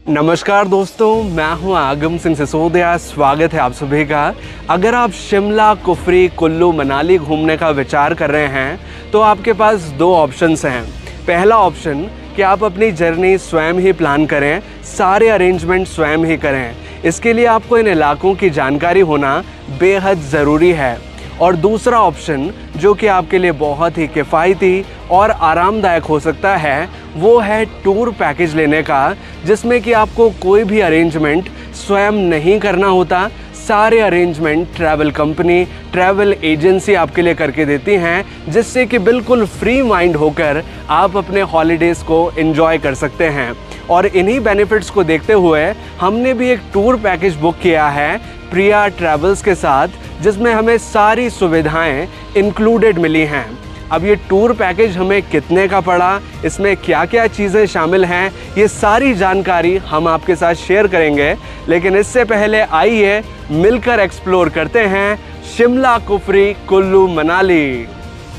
नमस्कार दोस्तों, मैं हूं आगम सिंह सिसोदिया। स्वागत है आप सभी का। अगर आप शिमला, कुफरी, कुल्लू, मनाली घूमने का विचार कर रहे हैं तो आपके पास दो ऑप्शंस हैं। पहला ऑप्शन कि आप अपनी जर्नी स्वयं ही प्लान करें, सारे अरेंजमेंट स्वयं ही करें। इसके लिए आपको इन इलाकों की जानकारी होना बेहद ज़रूरी है। और दूसरा ऑप्शन जो कि आपके लिए बहुत ही किफ़ायती और आरामदायक हो सकता है, वो है टूर पैकेज लेने का, जिसमें कि आपको कोई भी अरेंजमेंट स्वयं नहीं करना होता। सारे arrangement travel company, travel agency आपके लिए करके देती हैं, जिससे कि बिल्कुल फ्री माइंड होकर आप अपने हॉलीडेज़ को एंजॉय कर सकते हैं। और इन्हीं बेनिफिट्स को देखते हुए हमने भी एक टूर पैकेज बुक किया है प्रिया ट्रैवल्स के साथ, जिसमें हमें सारी सुविधाएं इंक्लूडेड मिली हैं। अब ये टूर पैकेज हमें कितने का पड़ा, इसमें क्या क्या चीज़ें शामिल हैं, ये सारी जानकारी हम आपके साथ शेयर करेंगे। लेकिन इससे पहले आइए मिलकर एक्सप्लोर करते हैं शिमला, कुफरी, कुल्लू, मनाली।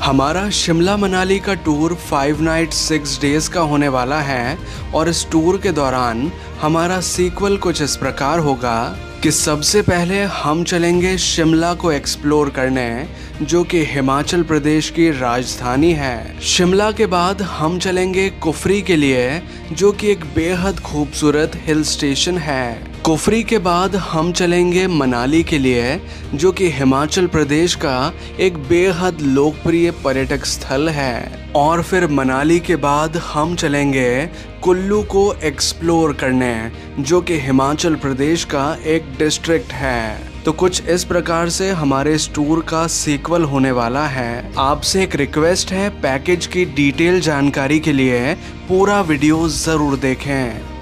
हमारा शिमला मनाली का टूर 5 नाइट 6 डेज़ का होने वाला है। और इस टूर के दौरान हमारा सीक्वल कुछ इस प्रकार होगा कि सबसे पहले हम चलेंगे शिमला को एक्सप्लोर करने, जो कि हिमाचल प्रदेश की राजधानी है। शिमला के बाद हम चलेंगे कुफरी के लिए, जो कि एक बेहद खूबसूरत हिल स्टेशन है। कुफरी के बाद हम चलेंगे मनाली के लिए, जो कि हिमाचल प्रदेश का एक बेहद लोकप्रिय पर्यटक स्थल है। और फिर मनाली के बाद हम चलेंगे कुल्लू को एक्सप्लोर करने, जो कि हिमाचल प्रदेश का एक डिस्ट्रिक्ट है। तो कुछ इस प्रकार से हमारे इस टूर का सीक्वल होने वाला है। आपसे एक रिक्वेस्ट है, पैकेज की डिटेल जानकारी के लिए पूरा वीडियो ज़रूर देखें।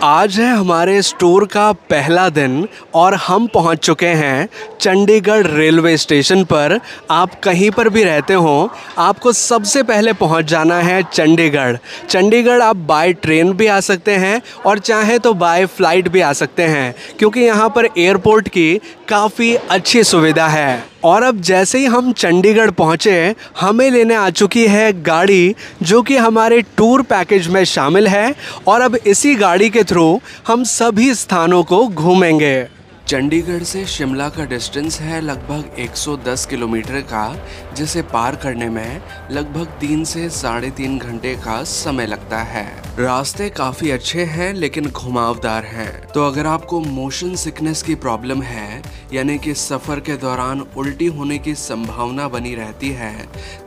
आज है हमारे इस टूर का पहला दिन और हम पहुंच चुके हैं चंडीगढ़ रेलवे स्टेशन पर। आप कहीं पर भी रहते हो, आपको सबसे पहले पहुंच जाना है चंडीगढ़। चंडीगढ़ आप बाय ट्रेन भी आ सकते हैं और चाहे तो बाय फ्लाइट भी आ सकते हैं, क्योंकि यहाँ पर एयरपोर्ट की काफ़ी अच्छी सुविधा है। और अब जैसे ही हम चंडीगढ़ पहुँचे, हमें लेने आ चुकी है गाड़ी, जो कि हमारे टूर पैकेज में शामिल है। और अब इसी गाड़ी के थ्रू हम सभी स्थानों को घूमेंगे। चंडीगढ़ से शिमला का डिस्टेंस है लगभग 110 किलोमीटर का, जिसे पार करने में लगभग 3 से 3.5 घंटे का समय लगता है। रास्ते काफ़ी अच्छे हैं लेकिन घुमावदार हैं। तो अगर आपको मोशन सिकनेस की प्रॉब्लम है, यानी कि सफ़र के दौरान उल्टी होने की संभावना बनी रहती है,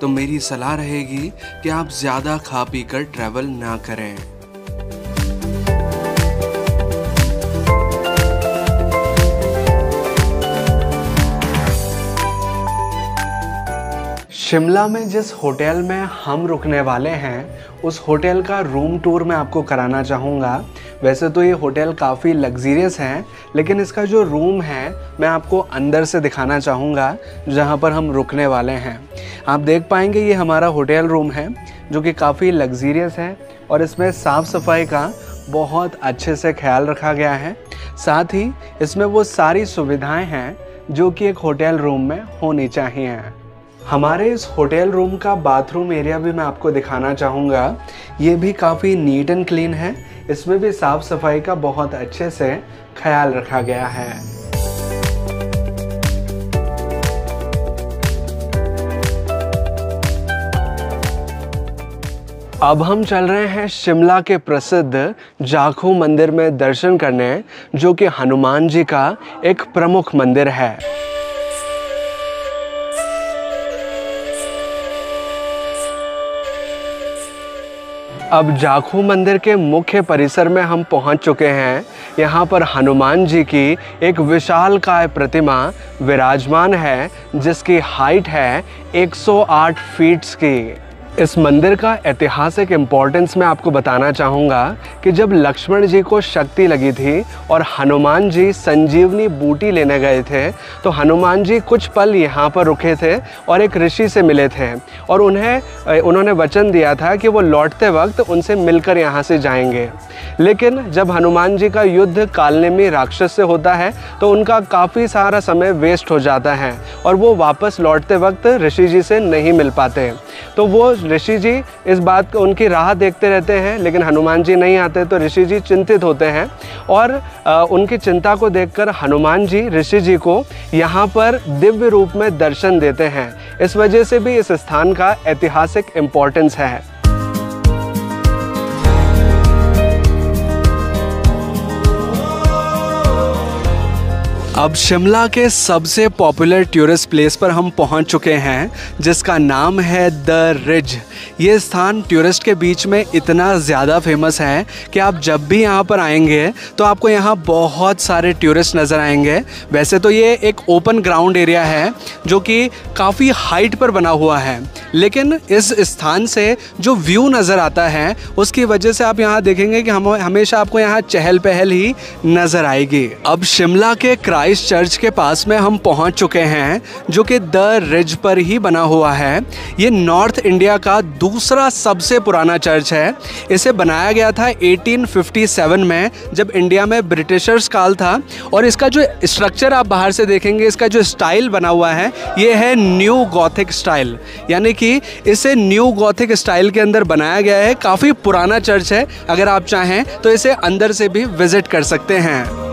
तो मेरी सलाह रहेगी कि आप ज़्यादा खा पी कर ट्रैवल ना करें। शिमला में जिस होटल में हम रुकने वाले हैं, उस होटल का रूम टूर मैं आपको कराना चाहूँगा। वैसे तो ये होटल काफ़ी लग्जीरियस है, लेकिन इसका जो रूम है मैं आपको अंदर से दिखाना चाहूँगा, जहाँ पर हम रुकने वाले हैं। आप देख पाएंगे ये हमारा होटल रूम है, जो कि काफ़ी लग्जीरियस है और इसमें साफ़ सफाई का बहुत अच्छे से ख्याल रखा गया है। साथ ही इसमें वो सारी सुविधाएँ हैं जो कि एक होटल रूम में होनी चाहिए। हमारे इस होटल रूम का बाथरूम एरिया भी मैं आपको दिखाना चाहूँगा। ये भी काफ़ी नीट एंड क्लीन है। इसमें भी साफ़ सफाई का बहुत अच्छे से ख्याल रखा गया है। अब हम चल रहे हैं शिमला के प्रसिद्ध जाखू मंदिर में दर्शन करने, जो कि हनुमान जी का एक प्रमुख मंदिर है। अब जाखू मंदिर के मुख्य परिसर में हम पहुंच चुके हैं। यहाँ पर हनुमान जी की एक विशालकाय प्रतिमा विराजमान है, जिसकी हाइट है 108 फीट्स की। इस मंदिर का ऐतिहासिक इम्पोर्टेंस मैं आपको बताना चाहूँगा कि जब लक्ष्मण जी को शक्ति लगी थी और हनुमान जी संजीवनी बूटी लेने गए थे, तो हनुमान जी कुछ पल यहाँ पर रुके थे और एक ऋषि से मिले थे और उन्होंने वचन दिया था कि वो लौटते वक्त उनसे मिलकर यहाँ से जाएंगे। लेकिन जब हनुमान जी का युद्ध कालनेमी राक्षस से होता है, तो उनका काफ़ी सारा समय वेस्ट हो जाता है और वो वापस लौटते वक्त ऋषि जी से नहीं मिल पाते। तो वो ऋषि जी इस बात को, उनकी राह देखते रहते हैं, लेकिन हनुमान जी नहीं आते, तो ऋषि जी चिंतित होते हैं और उनकी चिंता को देखकर हनुमान जी ऋषि जी को यहाँ पर दिव्य रूप में दर्शन देते हैं। इस वजह से भी इस स्थान का ऐतिहासिक इम्पोर्टेंस है। अब शिमला के सबसे पॉपुलर टूरिस्ट प्लेस पर हम पहुंच चुके हैं, जिसका नाम है द रिज। ये स्थान टूरिस्ट के बीच में इतना ज़्यादा फेमस है कि आप जब भी यहाँ पर आएंगे तो आपको यहाँ बहुत सारे टूरिस्ट नज़र आएंगे। वैसे तो ये एक ओपन ग्राउंड एरिया है जो कि काफ़ी हाइट पर बना हुआ है, लेकिन इस स्थान से जो व्यू नज़र आता है उसकी वजह से आप यहाँ देखेंगे कि हमेशा आपको यहाँ चहल पहल ही नज़र आएगी। अब शिमला के क्राइस्ट चर्च के पास में हम पहुँच चुके हैं, जो कि द रिज पर ही बना हुआ है। ये नॉर्थ इंडिया का दूसरा सबसे पुराना चर्च है। इसे बनाया गया था 1857 में, जब इंडिया में ब्रिटिशर्स काल था। और इसका जो स्ट्रक्चर आप बाहर से देखेंगे, इसका जो स्टाइल बना हुआ है ये है न्यू गॉथिक स्टाइल, यानी कि इसे न्यू गॉथिक स्टाइल के अंदर बनाया गया है। काफ़ी पुराना चर्च है, अगर आप चाहें तो इसे अंदर से भी विजिट कर सकते हैं।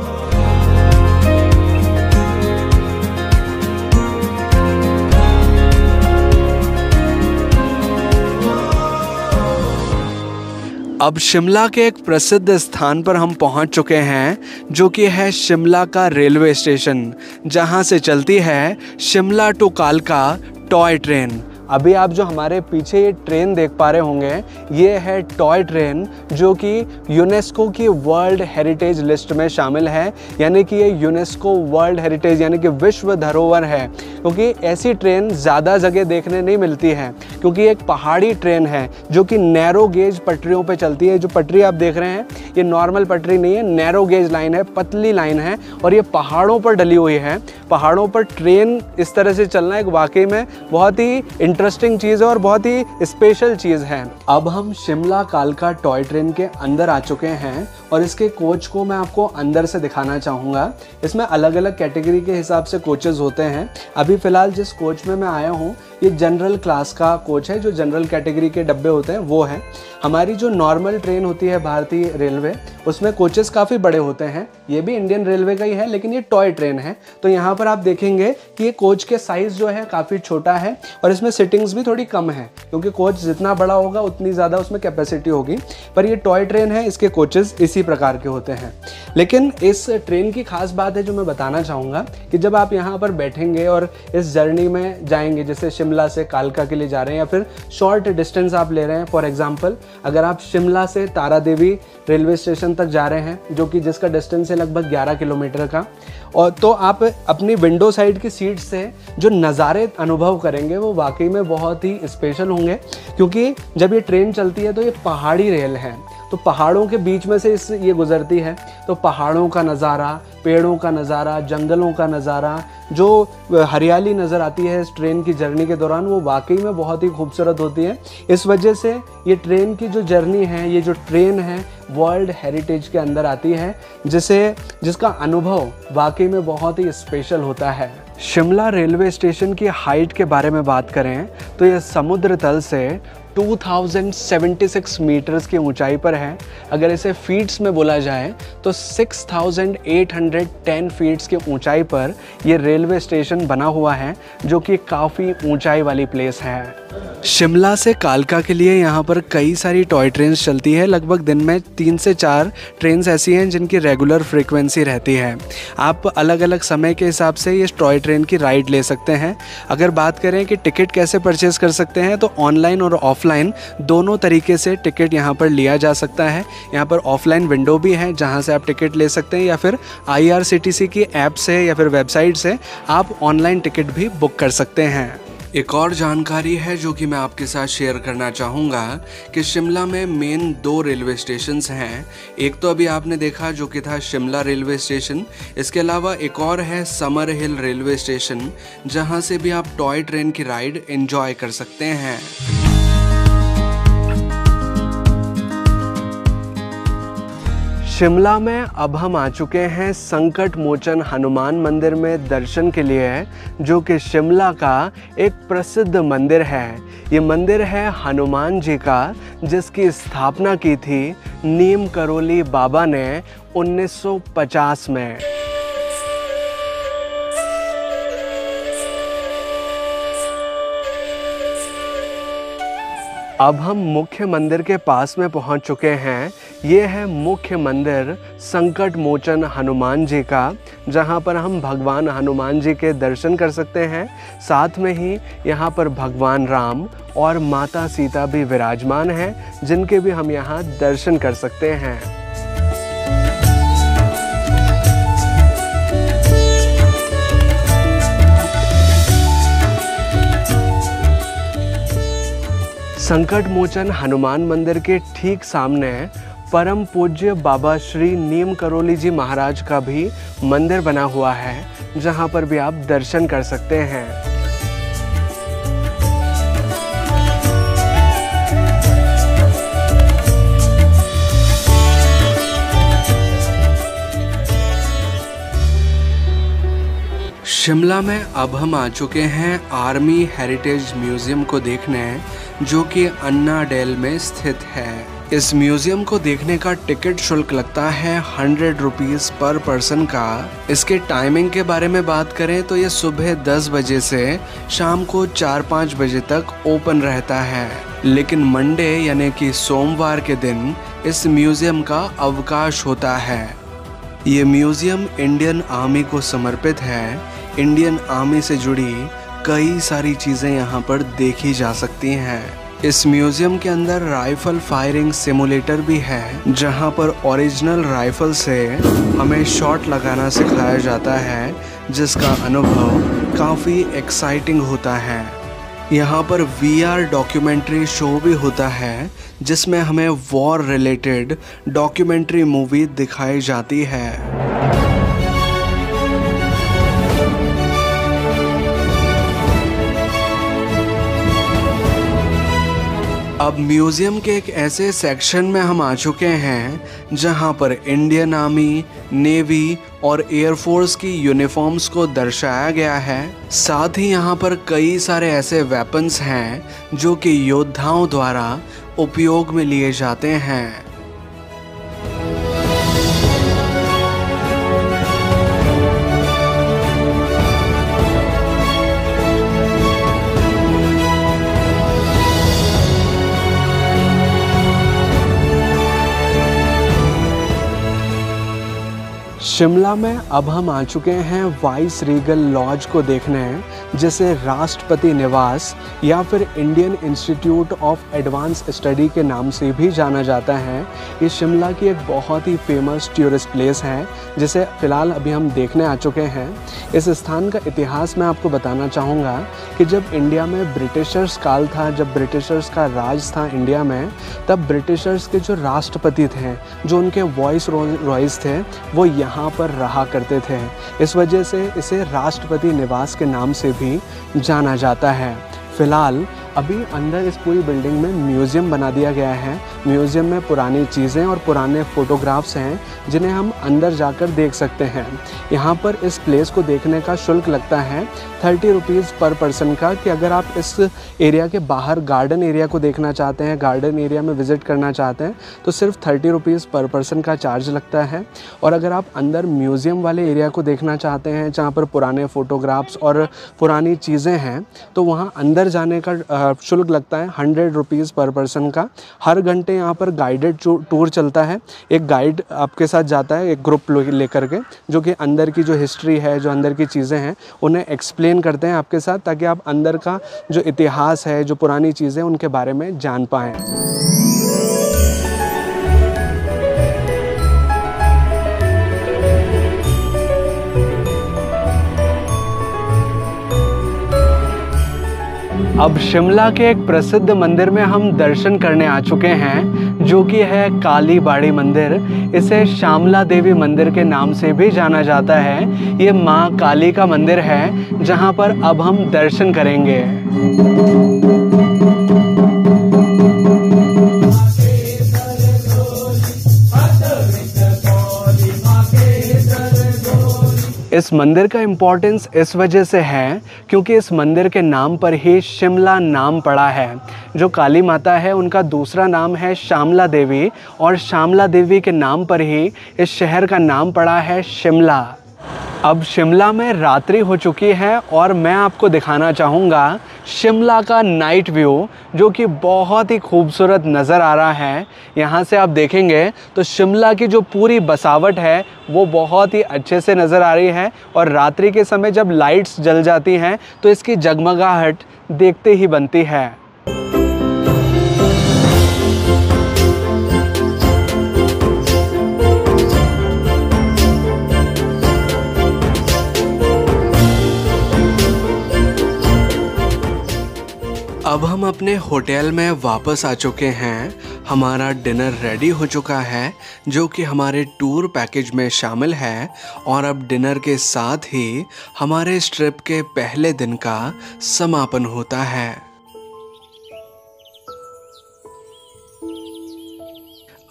अब शिमला के एक प्रसिद्ध स्थान पर हम पहुंच चुके हैं, जो कि है शिमला का रेलवे स्टेशन, जहां से चलती है शिमला टू कालका टॉय ट्रेन। अभी आप जो हमारे पीछे ये ट्रेन देख पा रहे होंगे, ये है टॉय ट्रेन, जो कि यूनेस्को की वर्ल्ड हेरिटेज लिस्ट में शामिल है। यानी कि ये यूनेस्को वर्ल्ड हेरिटेज यानी कि विश्व धरोहर है, क्योंकि ऐसी ट्रेन ज़्यादा जगह देखने नहीं मिलती है, क्योंकि एक पहाड़ी ट्रेन है जो कि नैरो गेज पटरियों पे चलती है। जो पटरी आप देख रहे हैं ये नॉर्मल पटरी नहीं है, नैरो गेज लाइन है, पतली लाइन है, और ये पहाड़ों पर डली हुई है। पहाड़ों पर ट्रेन इस तरह से चलना एक वाकई में बहुत ही इंटरेस्टिंग चीज़ है और बहुत ही स्पेशल चीज़ है। अब हम शिमला कालका टॉय ट्रेन के अंदर आ चुके हैं और इसके कोच को मैं आपको अंदर से दिखाना चाहूँगा। इसमें अलग अलग कैटेगरी के हिसाब से कोचेज़ होते हैं। अभी फ़िलहाल जिस कोच में मैं आया हूँ ये जनरल क्लास का कोच है, जो जनरल कैटेगरी के डब्बे होते हैं वो है। हमारी जो नॉर्मल ट्रेन होती है भारतीय रेलवे, उसमें कोचेस काफ़ी बड़े होते हैं। ये भी इंडियन रेलवे का ही है, लेकिन ये टॉय ट्रेन है। तो यहाँ पर आप देखेंगे कि ये कोच के साइज़ जो है काफ़ी छोटा है और इसमें सिटिंग्स भी थोड़ी कम है, क्योंकि कोच जितना बड़ा होगा उतनी ज़्यादा उसमें कैपेसिटी होगी। पर ये टॉय ट्रेन है, इसके कोचेस इसी प्रकार के होते हैं। लेकिन इस ट्रेन की खास बात है जो मैं बताना चाहूँगा कि जब आप यहाँ पर बैठेंगे और इस जर्नी में जाएंगे, जैसे शिमला से कालका के लिए जा रहे हैं या फिर शॉर्ट डिस्टेंस आप ले रहे हैं, फॉर एग्जांपल अगर आप शिमला से तारा देवी रेलवे स्टेशन तक जा रहे हैं, जो कि जिसका डिस्टेंस है लगभग 11 किलोमीटर का, और तो आप अपनी विंडो साइड की सीट से जो नज़ारे अनुभव करेंगे वो वाकई में बहुत ही स्पेशल होंगे। क्योंकि जब ये ट्रेन चलती है तो ये पहाड़ी रेल है, तो पहाड़ों के बीच में से ये गुजरती है, तो पहाड़ों का नज़ारा, पेड़ों का नज़ारा, जंगलों का नज़ारा, जो हरियाली नज़र आती है इस ट्रेन की जर्नी के दौरान, वो वाकई में बहुत ही खूबसूरत होती है। इस वजह से ये ट्रेन की जो जर्नी है, ये जो ट्रेन है वर्ल्ड हेरिटेज के अंदर आती है, जिसका अनुभव वाकई में बहुत ही स्पेशल होता है। शिमला रेलवे स्टेशन की हाइट के बारे में बात करें तो यह समुद्र तल से 2076 मीटर्स की ऊंचाई पर है। अगर इसे फीट्स में बोला जाए तो 6810 फीट्स की ऊंचाई पर यह रेलवे स्टेशन बना हुआ है, जो कि काफ़ी ऊंचाई वाली प्लेस है। शिमला से कालका के लिए यहाँ पर कई सारी टॉय ट्रेन्स चलती है। लगभग दिन में 3 से 4 ट्रेन्स ऐसी हैं जिनकी रेगुलर फ्रीक्वेंसी रहती है। आप अलग अलग समय के हिसाब से ये टॉय ट्रेन की राइड ले सकते हैं। अगर बात करें कि टिकट कैसे परचेज़ कर सकते हैं, तो ऑनलाइन और ऑफलाइन दोनों तरीके से टिकट यहाँ पर लिया जा सकता है। यहाँ पर ऑफलाइन विंडो भी है जहाँ से आप टिकट ले सकते हैं, या फिर IRCTC की ऐप से या फिर वेबसाइट से आप ऑनलाइन टिकट भी बुक कर सकते हैं। एक और जानकारी है जो कि मैं आपके साथ शेयर करना चाहूँगा कि शिमला में मेन 2 रेलवे स्टेशंस हैं। एक तो अभी आपने देखा जो कि था शिमला रेलवे स्टेशन, इसके अलावा एक और है समर हिल रेलवे स्टेशन, जहां से भी आप टॉय ट्रेन की राइड एंजॉय कर सकते हैं। शिमला में अब हम आ चुके हैं संकट मोचन हनुमान मंदिर में दर्शन के लिए, जो कि शिमला का एक प्रसिद्ध मंदिर है। ये मंदिर है हनुमान जी का, जिसकी स्थापना की थी नीम करोली बाबा ने 1950 में। अब हम मुख्य मंदिर के पास में पहुंच चुके हैं। ये है मुख्य मंदिर संकट मोचन हनुमान जी का, जहां पर हम भगवान हनुमान जी के दर्शन कर सकते हैं। साथ में ही यहां पर भगवान राम और माता सीता भी विराजमान हैं, जिनके भी हम यहां दर्शन कर सकते हैं। संकट मोचन हनुमान मंदिर के ठीक सामने परम पूज्य बाबा श्री नीम करोली जी महाराज का भी मंदिर बना हुआ है, जहां पर भी आप दर्शन कर सकते हैं। शिमला में अब हम आ चुके हैं आर्मी हेरिटेज म्यूजियम को देखने, जो कि अन्ना डेल में स्थित है। इस म्यूजियम को देखने का टिकट शुल्क लगता है 100 रुपीज़ पर पर्सन का। इसके टाइमिंग के बारे में बात करें तो ये सुबह 10 बजे से शाम को 4-5 बजे तक ओपन रहता है, लेकिन मंडे यानी कि सोमवार के दिन इस म्यूजियम का अवकाश होता है। ये म्यूजियम इंडियन आर्मी को समर्पित है। इंडियन आर्मी से जुड़ी कई सारी चीज़ें यहाँ पर देखी जा सकती हैं। इस म्यूजियम के अंदर राइफल फायरिंग सिमुलेटर भी है, जहाँ पर ओरिजिनल राइफल से हमें शॉट लगाना सिखाया जाता है, जिसका अनुभव काफ़ी एक्साइटिंग होता है। यहाँ पर VR डॉक्यूमेंट्री शो भी होता है, जिसमें हमें वॉर रिलेटेड डॉक्यूमेंट्री मूवी दिखाई जाती है। अब म्यूज़ियम के एक ऐसे सेक्शन में हम आ चुके हैं जहां पर इंडियन आर्मी, नेवी और एयरफोर्स की यूनिफॉर्म्स को दर्शाया गया है। साथ ही यहां पर कई सारे ऐसे वेपन्स हैं जो कि योद्धाओं द्वारा उपयोग में लिए जाते हैं। शिमला में अब हम आ चुके हैं वाइस रीगल लॉज को देखने, जिसे राष्ट्रपति निवास या फिर Indian institute of advance study के नाम से भी जाना जाता है। ये शिमला की एक बहुत ही फेमस टूरिस्ट प्लेस है, जिसे फ़िलहाल अभी हम देखने आ चुके हैं। इस स्थान का इतिहास मैं आपको बताना चाहूँगा कि जब इंडिया में ब्रिटिशर्स काल था, जब ब्रिटिशर्स का राज था इंडिया में, तब ब्रिटिशर्स के जो राष्ट्रपति थे, जो उनके वॉइस रॉयस थे, वो यहाँ पर रहा करते थे। इस वजह से इसे राष्ट्रपति निवास के नाम से भी जाना जाता है। फ़िलहाल अभी अंदर इस पूरी बिल्डिंग में म्यूज़ियम बना दिया गया है। म्यूज़ियम में पुरानी चीज़ें और पुराने फ़ोटोग्राफ्स हैं, जिन्हें हम अंदर जाकर देख सकते हैं। यहाँ पर इस प्लेस को देखने का शुल्क लगता है 30 रुपीज़ पर पर्सन का, कि अगर आप इस एरिया के बाहर गार्डन एरिया को देखना चाहते हैं, गार्डन एरिया में विज़िट करना चाहते हैं, तो सिर्फ 30 रुपीज़ पर पर्सन का चार्ज लगता है। और अगर आप अंदर म्यूज़ियम वाले एरिया को देखना चाहते हैं, जहाँ पर पुराने फ़ोटोग्राफ्स और पुरानी चीज़ें हैं, तो वहाँ अंदर जाने का शुल्क लगता है 100 रुपीज़ पर पर्सन का। हर घंटे यहाँ पर गाइडेड टूर चलता है। एक गाइड आपके साथ जाता है, एक ग्रुप लेकर के, जो कि अंदर की जो हिस्ट्री है, जो अंदर की चीज़ें हैं, उन्हें एक्सप्लेन करते हैं आपके साथ, ताकि आप अंदर का जो इतिहास है, जो पुरानी चीज़ें, उनके बारे में जान पाएँ। अब शिमला के एक प्रसिद्ध मंदिर में हम दर्शन करने आ चुके हैं, जो कि है काली बाड़ी मंदिर। इसे श्यामला देवी मंदिर के नाम से भी जाना जाता है। ये माँ काली का मंदिर है, जहाँ पर अब हम दर्शन करेंगे। इस मंदिर का इम्पोर्टेंस इस वजह से है क्योंकि इस मंदिर के नाम पर ही शिमला नाम पड़ा है। जो काली माता है उनका दूसरा नाम है श्यामला देवी और श्यामला देवी के नाम पर ही इस शहर का नाम पड़ा है शिमला। अब शिमला में रात्रि हो चुकी है और मैं आपको दिखाना चाहूँगा शिमला का नाइट व्यू, जो कि बहुत ही खूबसूरत नज़र आ रहा है। यहाँ से आप देखेंगे तो शिमला की जो पूरी बसावट है वो बहुत ही अच्छे से नज़र आ रही है और रात्रि के समय जब लाइट्स जल जाती हैं तो इसकी जगमगाहट देखते ही बनती है। अब हम अपने होटल में वापस आ चुके हैं। हमारा डिनर रेडी हो चुका है जो कि हमारे टूर पैकेज में शामिल है और अब डिनर के साथ ही हमारे इस ट्रिप के पहले दिन का समापन होता है।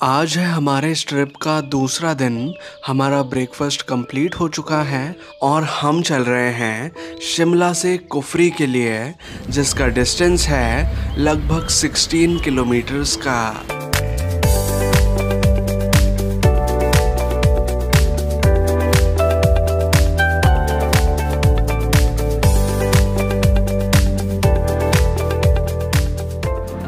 आज है हमारे इस ट्रिप का दूसरा दिन। हमारा ब्रेकफास्ट कंप्लीट हो चुका है और हम चल रहे हैं शिमला से कुफरी के लिए, जिसका डिस्टेंस है लगभग 16 किलोमीटर्स का।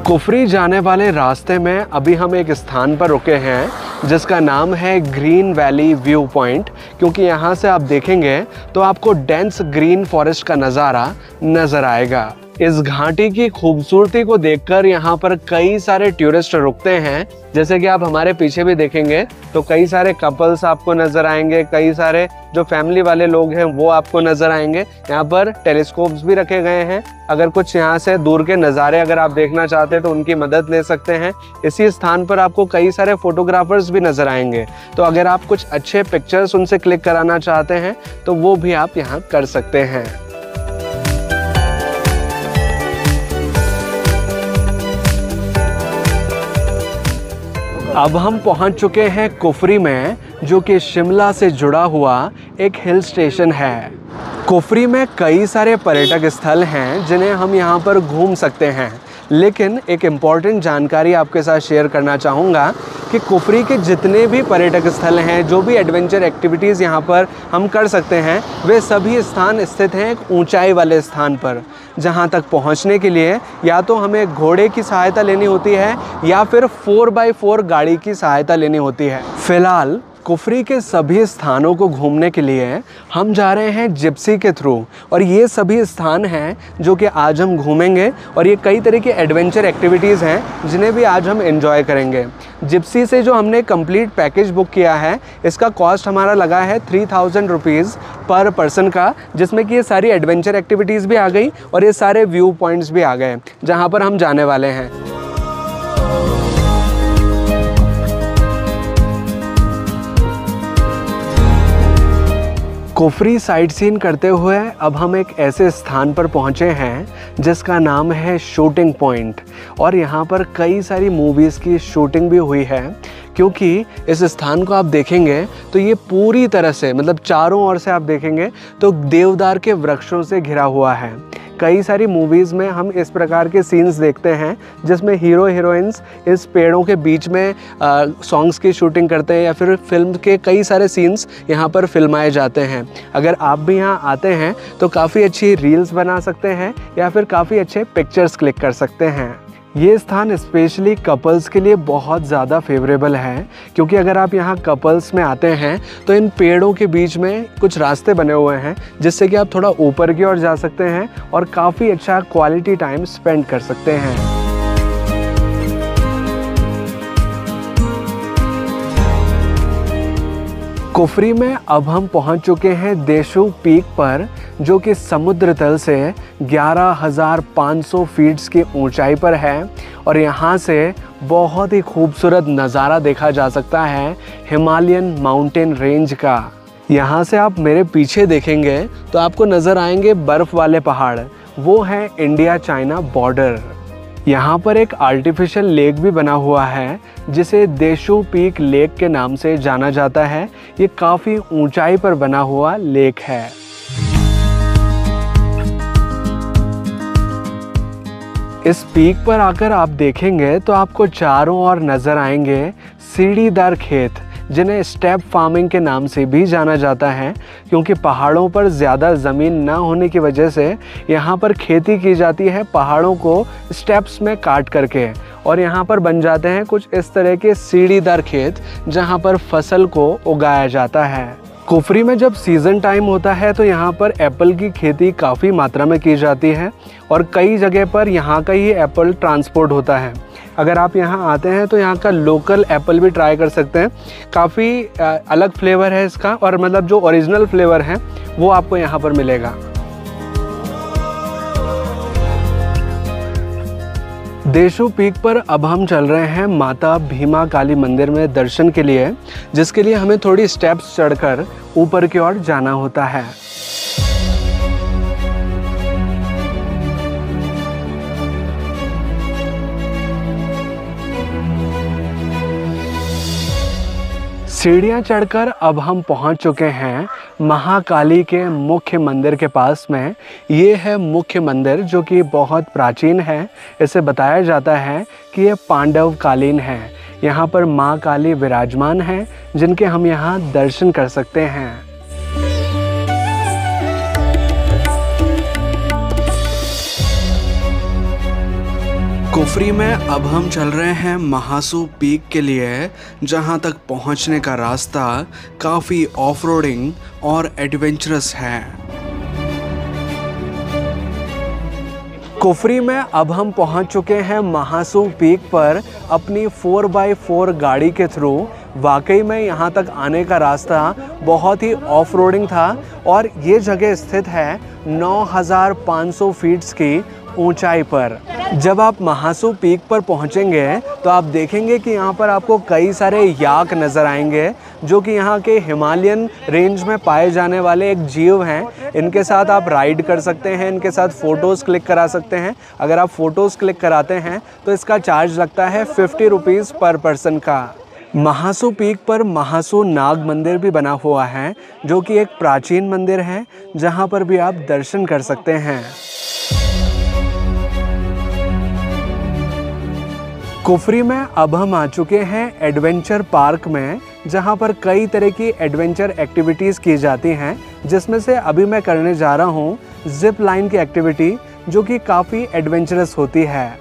कुफरी जाने वाले रास्ते में अभी हम एक स्थान पर रुके हैं जिसका नाम है ग्रीन वैली व्यू पॉइंट, क्योंकि यहाँ से आप देखेंगे तो आपको डेंस ग्रीन फॉरेस्ट का नज़ारा नज़र आएगा। इस घाटी की खूबसूरती को देखकर यहाँ पर कई सारे टूरिस्ट रुकते हैं। जैसे कि आप हमारे पीछे भी देखेंगे तो कई सारे कपल्स आपको नजर आएंगे, कई सारे जो फैमिली वाले लोग हैं वो आपको नजर आएंगे। यहाँ पर टेलीस्कोप्स भी रखे गए हैं, अगर कुछ यहाँ से दूर के नज़ारे अगर आप देखना चाहते हैं तो उनकी मदद ले सकते हैं। इसी स्थान पर आपको कई सारे फोटोग्राफर्स भी नजर आएंगे, तो अगर आप कुछ अच्छे पिक्चर्स उनसे क्लिक कराना चाहते हैं तो वो भी आप यहाँ कर सकते हैं। अब हम पहुंच चुके हैं कुफरी में, जो कि शिमला से जुड़ा हुआ एक हिल स्टेशन है। कुफरी में कई सारे पर्यटक स्थल हैं जिन्हें हम यहाँ पर घूम सकते हैं, लेकिन एक इम्पॉर्टेंट जानकारी आपके साथ शेयर करना चाहूँगा कि कुफरी के जितने भी पर्यटक स्थल हैं, जो भी एडवेंचर एक्टिविटीज़ यहाँ पर हम कर सकते हैं, वे सभी स्थान स्थित हैं एक ऊंचाई वाले स्थान पर, जहाँ तक पहुँचने के लिए या तो हमें घोड़े की सहायता लेनी होती है या फिर 4x4 गाड़ी की सहायता लेनी होती है। फिलहाल कुफरी के सभी स्थानों को घूमने के लिए हम जा रहे हैं जिप्सी के थ्रू, और ये सभी स्थान हैं जो कि आज हम घूमेंगे और ये कई तरह की एडवेंचर एक्टिविटीज़ हैं जिन्हें भी आज हम एंजॉय करेंगे। जिप्सी से जो हमने कंप्लीट पैकेज बुक किया है, इसका कॉस्ट हमारा लगा है 3000 रुपीज़ पर पर्सन का, जिसमें कि ये सारी एडवेंचर एक्टिविटीज़ भी आ गई और ये सारे व्यू पॉइंट्स भी आ गए जहाँ पर हम जाने वाले हैं। कुफरी साइट सीन करते हुए अब हम एक ऐसे स्थान पर पहुंचे हैं जिसका नाम है शूटिंग पॉइंट, और यहाँ पर कई सारी मूवीज़ की शूटिंग भी हुई है। क्योंकि इस स्थान को आप देखेंगे तो ये पूरी तरह से, मतलब चारों ओर से आप देखेंगे तो देवदार के वृक्षों से घिरा हुआ है। कई सारी मूवीज़ में हम इस प्रकार के सीन्स देखते हैं जिसमें हीरो हीरोइंस इस पेड़ों के बीच में सॉन्ग्स की शूटिंग करते हैं, या फिर फिल्म के कई सारे सीन्स यहाँ पर फिल्माए जाते हैं। अगर आप भी यहाँ आते हैं तो काफ़ी अच्छी रील्स बना सकते हैं या फिर काफ़ी अच्छे पिक्चर्स क्लिक कर सकते हैं। ये स्थान स्पेशली कपल्स के लिए बहुत ज़्यादा फेवरेबल है, क्योंकि अगर आप यहाँ कपल्स में आते हैं तो इन पेड़ों के बीच में कुछ रास्ते बने हुए हैं जिससे कि आप थोड़ा ऊपर की ओर जा सकते हैं और काफ़ी अच्छा क्वालिटी टाइम स्पेंड कर सकते हैं। कुफरी में अब हम पहुंच चुके हैं देशू पीक पर, जो कि समुद्र तल से 11,500 फीट की ऊंचाई पर है, और यहाँ से बहुत ही खूबसूरत नज़ारा देखा जा सकता है हिमालयन माउंटेन रेंज का। यहाँ से आप मेरे पीछे देखेंगे तो आपको नज़र आएंगे बर्फ़ वाले पहाड़, वो है इंडिया चाइना बॉर्डर। यहाँ पर एक आर्टिफिशियल लेक भी बना हुआ है जिसे देशू पीक लेक के नाम से जाना जाता है। ये काफ़ी ऊंचाई पर बना हुआ लेक है। इस पीक पर आकर आप देखेंगे तो आपको चारों ओर नज़र आएंगे सीढ़ीदार खेत, जिन्हें स्टेप फार्मिंग के नाम से भी जाना जाता है, क्योंकि पहाड़ों पर ज़्यादा ज़मीन ना होने की वजह से यहाँ पर खेती की जाती है पहाड़ों को स्टेप्स में काट करके, और यहाँ पर बन जाते हैं कुछ इस तरह के सीढ़ीदार खेत जहाँ पर फसल को उगाया जाता है। कुफरी में जब सीज़न टाइम होता है तो यहाँ पर एप्पल की खेती काफ़ी मात्रा में की जाती है और कई जगह पर यहाँ का ही एप्पल ट्रांसपोर्ट होता है। अगर आप यहाँ आते हैं तो यहाँ का लोकल एप्पल भी ट्राई कर सकते हैं। काफ़ी अलग फ्लेवर है इसका, और मतलब जो ओरिजिनल फ्लेवर है वो आपको यहाँ पर मिलेगा। देशू पीक पर अब हम चल रहे हैं माता भीमा काली मंदिर में दर्शन के लिए, जिसके लिए हमें थोड़ी स्टेप्स चढ़कर ऊपर की ओर जाना होता है। सीढ़ियाँ चढ़कर अब हम पहुँच चुके हैं महाकाली के मुख्य मंदिर के पास में। ये है मुख्य मंदिर जो कि बहुत प्राचीन है। इसे बताया जाता है कि ये पांडव कालीन है। यहाँ पर माँ काली विराजमान हैं, जिनके हम यहाँ दर्शन कर सकते हैं। कुफरी में अब हम चल रहे हैं महासू पीक के लिए, जहां तक पहुंचने का रास्ता काफ़ी ऑफ-रोडिंग और एडवेंचरस है। कुफरी में अब हम पहुंच चुके हैं महासू पीक पर अपनी 4x4 गाड़ी के थ्रू। वाकई में यहाँ तक आने का रास्ता बहुत ही ऑफ-रोडिंग था, और ये जगह स्थित है 9,500 फीट्स की ऊंचाई पर। जब आप महासू पीक पर पहुंचेंगे तो आप देखेंगे कि यहाँ पर आपको कई सारे याक नज़र आएंगे, जो कि यहाँ के हिमालयन रेंज में पाए जाने वाले एक जीव हैं। इनके साथ आप राइड कर सकते हैं, इनके साथ फ़ोटोज़ क्लिक करा सकते हैं। अगर आप फ़ोटोज़ क्लिक कराते हैं तो इसका चार्ज लगता है 50 रुपीज़ पर पर्सन का। महासू पीक पर महासू नाग मंदिर भी बना हुआ है, जो कि एक प्राचीन मंदिर है, जहाँ पर भी आप दर्शन कर सकते हैं। कुफरी में अब हम आ चुके हैं एडवेंचर पार्क में, जहां पर कई तरह की एडवेंचर एक्टिविटीज़ की जाती हैं, जिसमें से अभी मैं करने जा रहा हूं जिप लाइन की एक्टिविटी, जो कि काफ़ी एडवेंचरस होती है।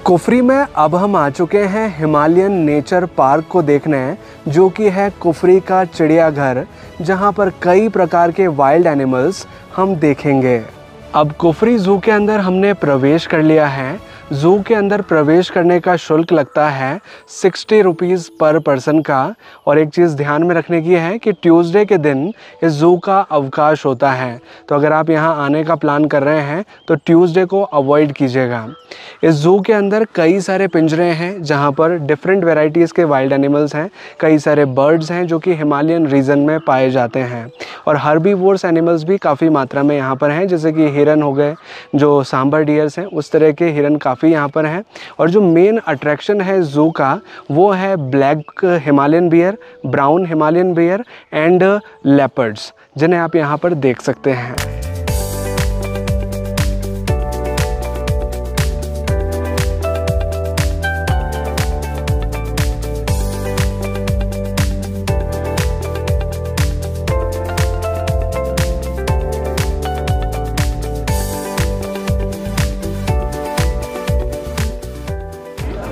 कुफरी में अब हम आ चुके हैं हिमालयन नेचर पार्क को देखने, जो कि है कुफरी का चिड़ियाघर, जहां पर कई प्रकार के वाइल्ड एनिमल्स हम देखेंगे। अब कुफरी ज़ू के अंदर हमने प्रवेश कर लिया है। ज़ू के अंदर प्रवेश करने का शुल्क लगता है 60 रुपीज़ पर पर्सन का, और एक चीज़ ध्यान में रखने की है कि ट्यूसडे के दिन इस ज़ू का अवकाश होता है, तो अगर आप यहाँ आने का प्लान कर रहे हैं तो ट्यूसडे को अवॉइड कीजिएगा। इस ज़ू के अंदर कई सारे पिंजरे हैं, जहाँ पर डिफरेंट वेराइटीज़ के वाइल्ड एनिमल्स हैं। कई सारे बर्ड्स हैं जो कि हिमालयन रीजन में पाए जाते हैं, और हर्बीवोर्स एनिमल्स भी काफ़ी मात्रा में यहाँ पर हैं, जैसे कि हिरन हो गए, जो सांबर डियर्स हैं, उस तरह के हिरन काफ़ी यहाँ पर हैं। और जो मेन अट्रैक्शन है ज़ू का, वो है black Himalayan bear, brown Himalayan bear and leopards, जिन्हें आप यहाँ पर देख सकते हैं।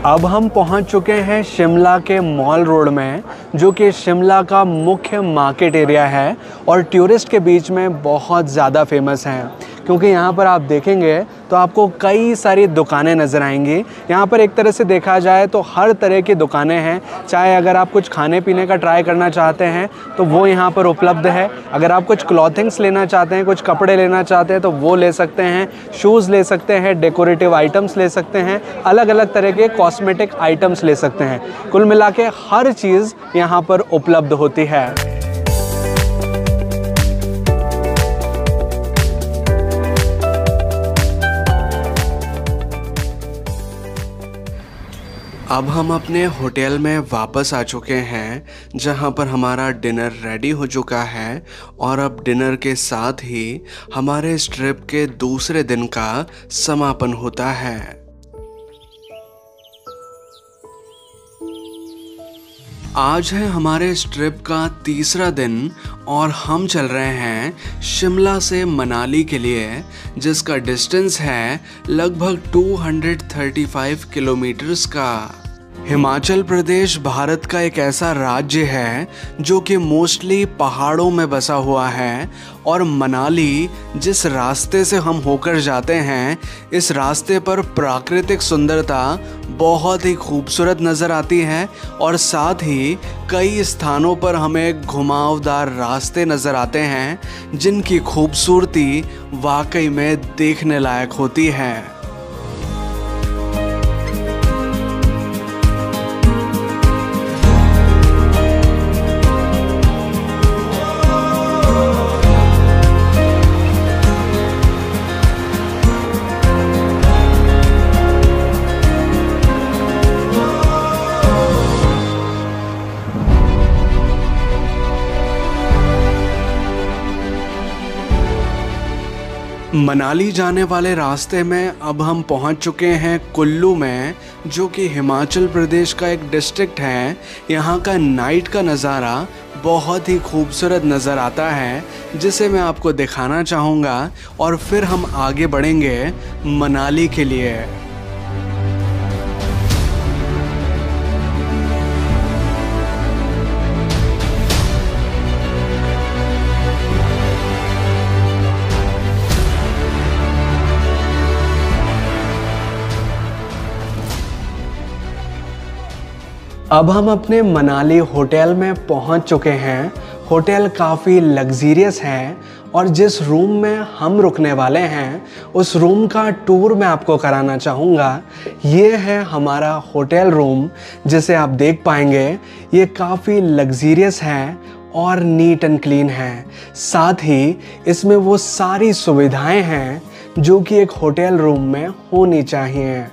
अब हम पहुंच चुके हैं शिमला के मॉल रोड में, जो कि शिमला का मुख्य मार्केट एरिया है और टूरिस्ट के बीच में बहुत ज़्यादा फेमस है, क्योंकि यहाँ पर आप देखेंगे तो आपको कई सारी दुकानें नज़र आएंगी। यहाँ पर एक तरह से देखा जाए तो हर तरह की दुकानें हैं। चाहे अगर आप कुछ खाने पीने का ट्राई करना चाहते हैं तो वो यहाँ पर उपलब्ध है। अगर आप कुछ क्लॉथिंग्स लेना चाहते हैं, कुछ कपड़े लेना चाहते हैं तो वो ले सकते हैं, शूज़ ले सकते हैं, डेकोरेटिव आइटम्स ले सकते हैं, अलग अलग तरह के कॉस्मेटिक आइटम्स ले सकते हैं। कुल मिला के हर चीज़ यहाँ पर उपलब्ध होती है। अब हम अपने होटल में वापस आ चुके हैं, जहां पर हमारा डिनर रेडी हो चुका है और अब डिनर के साथ ही हमारे इस ट्रिप के दूसरे दिन का समापन होता है। आज है हमारे इस ट्रिप का तीसरा दिन और हम चल रहे हैं शिमला से मनाली के लिए, जिसका डिस्टेंस है लगभग 235 किलोमीटर्स का। हिमाचल प्रदेश भारत का एक ऐसा राज्य है जो कि मोस्टली पहाड़ों में बसा हुआ है और मनाली जिस रास्ते से हम होकर जाते हैं, इस रास्ते पर प्राकृतिक सुंदरता बहुत ही खूबसूरत नज़र आती है और साथ ही कई स्थानों पर हमें घुमावदार रास्ते नज़र आते हैं जिनकी खूबसूरती वाकई में देखने लायक होती है। मनाली जाने वाले रास्ते में अब हम पहुंच चुके हैं कुल्लू में, जो कि हिमाचल प्रदेश का एक डिस्ट्रिक्ट है। यहाँ का नाइट का नज़ारा बहुत ही खूबसूरत नज़र आता है, जिसे मैं आपको दिखाना चाहूँगा और फिर हम आगे बढ़ेंगे मनाली के लिए। अब हम अपने मनाली होटल में पहुंच चुके हैं। होटल काफ़ी लग्जीरियस है और जिस रूम में हम रुकने वाले हैं उस रूम का टूर मैं आपको कराना चाहूँगा। ये है हमारा होटल रूम, जिसे आप देख पाएंगे। ये काफ़ी लग्जीरियस है और नीट एंड क्लीन है। साथ ही इसमें वो सारी सुविधाएं हैं जो कि एक होटल रूम में होनी चाहिए।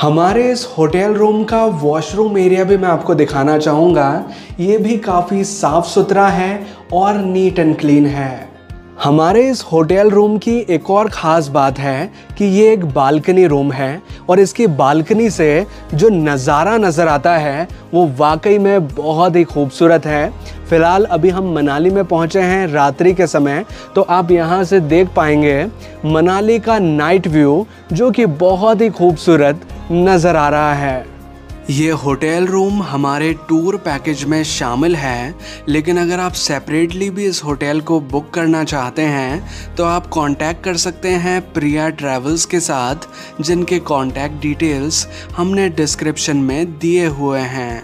हमारे इस होटल रूम का वॉशरूम एरिया भी मैं आपको दिखाना चाहूँगा। ये भी काफ़ी साफ़ सुथरा है और नीट एंड क्लीन है। हमारे इस होटल रूम की एक और ख़ास बात है कि ये एक बालकनी रूम है और इसकी बालकनी से जो नज़ारा नज़र आता है वो वाकई में बहुत ही खूबसूरत है। फ़िलहाल अभी हम मनाली में पहुँचे हैं रात्रि के समय, तो आप यहाँ से देख पाएंगे मनाली का नाइट व्यू, जो कि बहुत ही खूबसूरत नज़र आ रहा है। ये होटल रूम हमारे टूर पैकेज में शामिल है, लेकिन अगर आप सेपरेटली भी इस होटल को बुक करना चाहते हैं तो आप कांटेक्ट कर सकते हैं प्रिया ट्रैवल्स के साथ, जिनके कांटेक्ट डिटेल्स हमने डिस्क्रिप्शन में दिए हुए हैं।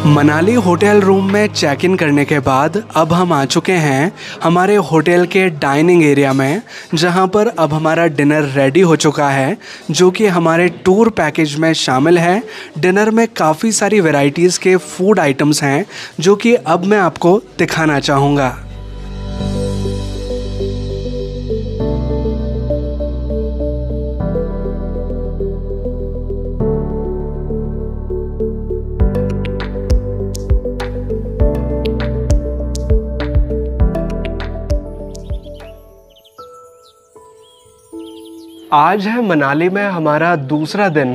मनाली होटल रूम में चेक इन करने के बाद अब हम आ चुके हैं हमारे होटल के डाइनिंग एरिया में, जहां पर अब हमारा डिनर रेडी हो चुका है, जो कि हमारे टूर पैकेज में शामिल है। डिनर में काफ़ी सारी वैरायटीज़ के फूड आइटम्स हैं जो कि अब मैं आपको दिखाना चाहूँगा। आज है मनाली में हमारा दूसरा दिन।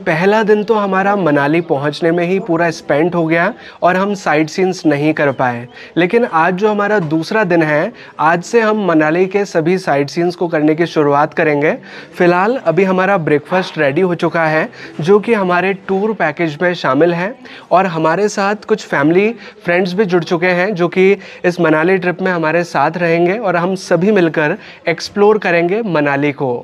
पहला दिन तो हमारा मनाली पहुंचने में ही पूरा स्पेंड हो गया और हम साइट सीन्स नहीं कर पाए। लेकिन आज जो हमारा दूसरा दिन है, आज से हम मनाली के सभी साइट सीन्स को करने की शुरुआत करेंगे। फ़िलहाल अभी हमारा ब्रेकफास्ट रेडी हो चुका है, जो कि हमारे टूर पैकेज में शामिल है, और हमारे साथ कुछ फैमिली फ्रेंड्स भी जुड़ चुके हैं जो कि इस मनाली ट्रिप में हमारे साथ रहेंगे और हम सभी मिलकर एक्सप्लोर करेंगे मनाली को।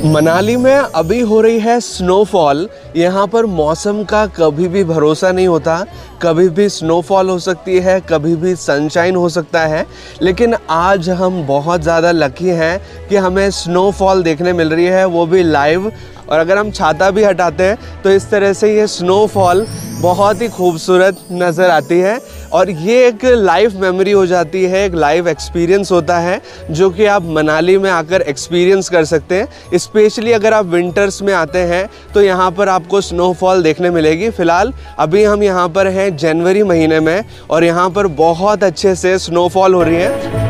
मनाली में अभी हो रही है स्नोफॉल। यहाँ पर मौसम का कभी भी भरोसा नहीं होता, कभी भी स्नोफॉल हो सकती है, कभी भी सनशाइन हो सकता है। लेकिन आज हम बहुत ज़्यादा लकी हैं कि हमें स्नोफॉल देखने मिल रही है, वो भी लाइव। और अगर हम छाता भी हटाते हैं तो इस तरह से ये स्नोफॉल बहुत ही खूबसूरत नज़र आती है, और ये एक लाइव मेमोरी हो जाती है, एक लाइव एक्सपीरियंस होता है जो कि आप मनाली में आकर एक्सपीरियंस कर सकते हैं। स्पेशली अगर आप विंटर्स में आते हैं तो यहाँ पर आपको स्नोफॉल देखने मिलेगी। फ़िलहाल अभी हम यहाँ पर हैं जनवरी महीने में, और यहाँ पर बहुत अच्छे से स्नोफॉल हो रही है।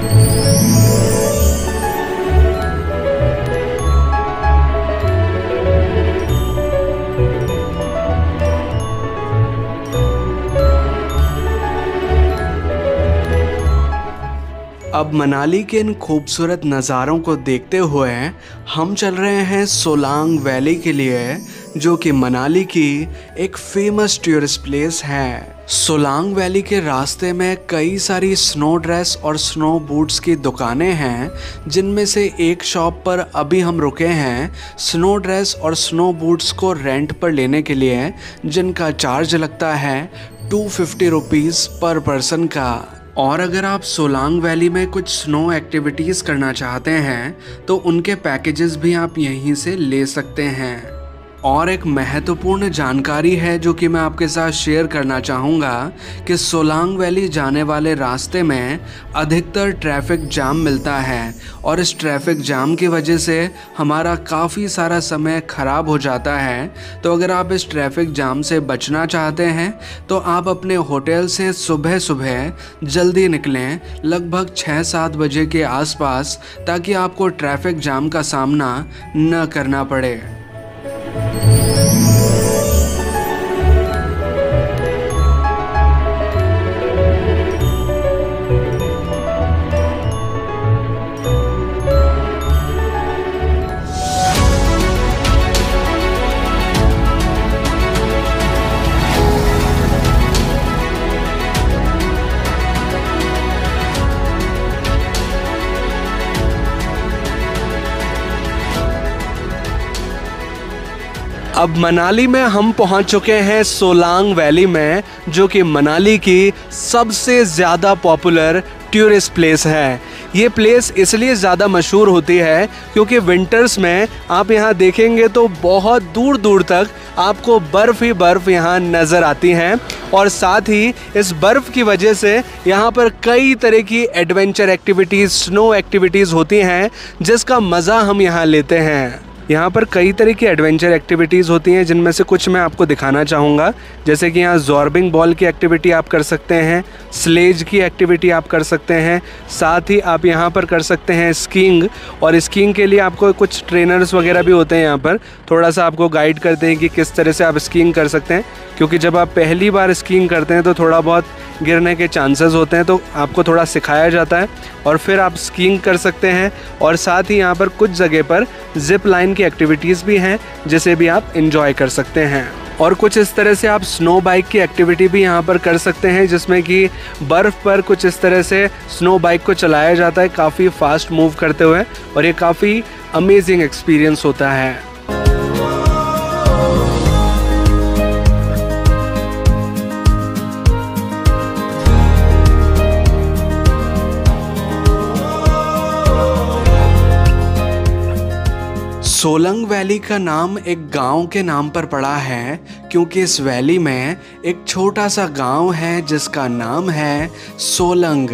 अब मनाली के इन खूबसूरत नज़ारों को देखते हुए हम चल रहे हैं सोलांग वैली के लिए, जो कि मनाली की एक फेमस टूरिस्ट प्लेस है। सोलांग वैली के रास्ते में कई सारी स्नो ड्रेस और स्नो बूट्स की दुकानें हैं, जिनमें से एक शॉप पर अभी हम रुके हैं स्नो ड्रेस और स्नो बूट्स को रेंट पर लेने के लिए, जिनका चार्ज लगता है 250 रुपीज़ पर पर्सन का। और अगर आप सोलांग वैली में कुछ स्नो एक्टिविटीज़ करना चाहते हैं तो उनके पैकेजेस भी आप यहीं से ले सकते हैं। और एक महत्वपूर्ण जानकारी है जो कि मैं आपके साथ शेयर करना चाहूँगा कि सोलांग वैली जाने वाले रास्ते में अधिकतर ट्रैफिक जाम मिलता है, और इस ट्रैफिक जाम की वजह से हमारा काफ़ी सारा समय ख़राब हो जाता है। तो अगर आप इस ट्रैफिक जाम से बचना चाहते हैं तो आप अपने होटल से सुबह सुबह जल्दी निकलें, लगभग 6-7 बजे के आसपास, ताकि आपको ट्रैफिक जाम का सामना न करना पड़े। अब मनाली में हम पहुंच चुके हैं सोलांग वैली में, जो कि मनाली की सबसे ज़्यादा पॉपुलर टूरिस्ट प्लेस है। ये प्लेस इसलिए ज़्यादा मशहूर होती है क्योंकि विंटर्स में आप यहाँ देखेंगे तो बहुत दूर दूर तक आपको बर्फ़ ही बर्फ़ यहाँ नज़र आती हैं, और साथ ही इस बर्फ़ की वजह से यहाँ पर कई तरह की एडवेंचर एक्टिविटीज़, स्नो एक्टिविटीज़ होती हैं, जिसका मज़ा हम यहाँ लेते हैं। यहाँ पर कई तरह की एडवेंचर एक्टिविटीज़ होती हैं, जिनमें से कुछ मैं आपको दिखाना चाहूँगा। जैसे कि यहाँ जॉर्बिंग बॉल की एक्टिविटी आप कर सकते हैं, स्लेज की एक्टिविटी आप कर सकते हैं, साथ ही आप यहाँ पर कर सकते हैं स्कीइंग। और स्कीइंग के लिए आपको कुछ ट्रेनर्स वगैरह भी होते हैं, यहाँ पर थोड़ा सा आपको गाइड करते हैं कि किस तरह से आप स्कीइंग कर सकते हैं, क्योंकि जब आप पहली बार स्कीइंग करते हैं तो थोड़ा बहुत गिरने के चांसेस होते हैं, तो आपको थोड़ा सिखाया जाता है और फिर आप स्कीइंग कर सकते हैं। और साथ ही यहाँ पर कुछ जगह पर जिप लाइन की एक्टिविटीज़ भी हैं, जिसे भी आप एंजॉय कर सकते हैं। और कुछ इस तरह से आप स्नो बाइक की एक्टिविटी भी यहाँ पर कर सकते हैं, जिसमें कि बर्फ़ पर कुछ इस तरह से स्नो बाइक को चलाया जाता है काफ़ी फास्ट मूव करते हुए, और ये काफ़ी अमेजिंग एक्सपीरियंस होता है। सोलंग वैली का नाम एक गांव के नाम पर पड़ा है, क्योंकि इस वैली में एक छोटा सा गांव है जिसका नाम है सोलंग।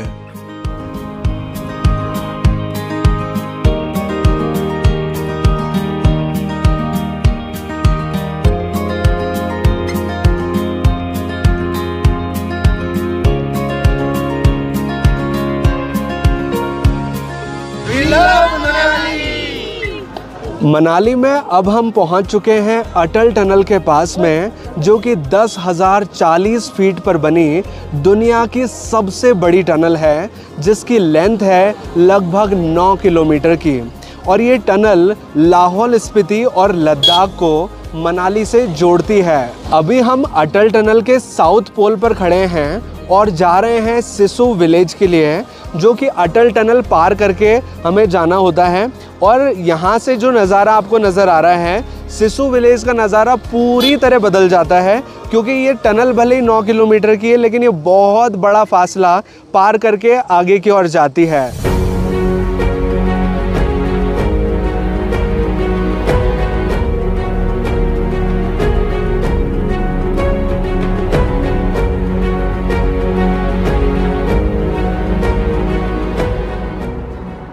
मनाली में अब हम पहुंच चुके हैं अटल टनल के पास में, जो कि 10,040 फीट पर बनी दुनिया की सबसे बड़ी टनल है, जिसकी लेंथ है लगभग 9 किलोमीटर की। और ये टनल लाहौल स्पीति और लद्दाख को मनाली से जोड़ती है। अभी हम अटल टनल के साउथ पोल पर खड़े हैं और जा रहे हैं सिसु विलेज के लिए, जो कि अटल टनल पार करके हमें जाना होता है। और यहाँ से जो नज़ारा आपको नज़र आ रहा है, सिसु विलेज का नज़ारा पूरी तरह बदल जाता है, क्योंकि ये टनल भले ही 9 किलोमीटर की है, लेकिन ये बहुत बड़ा फासला पार करके आगे की ओर जाती है।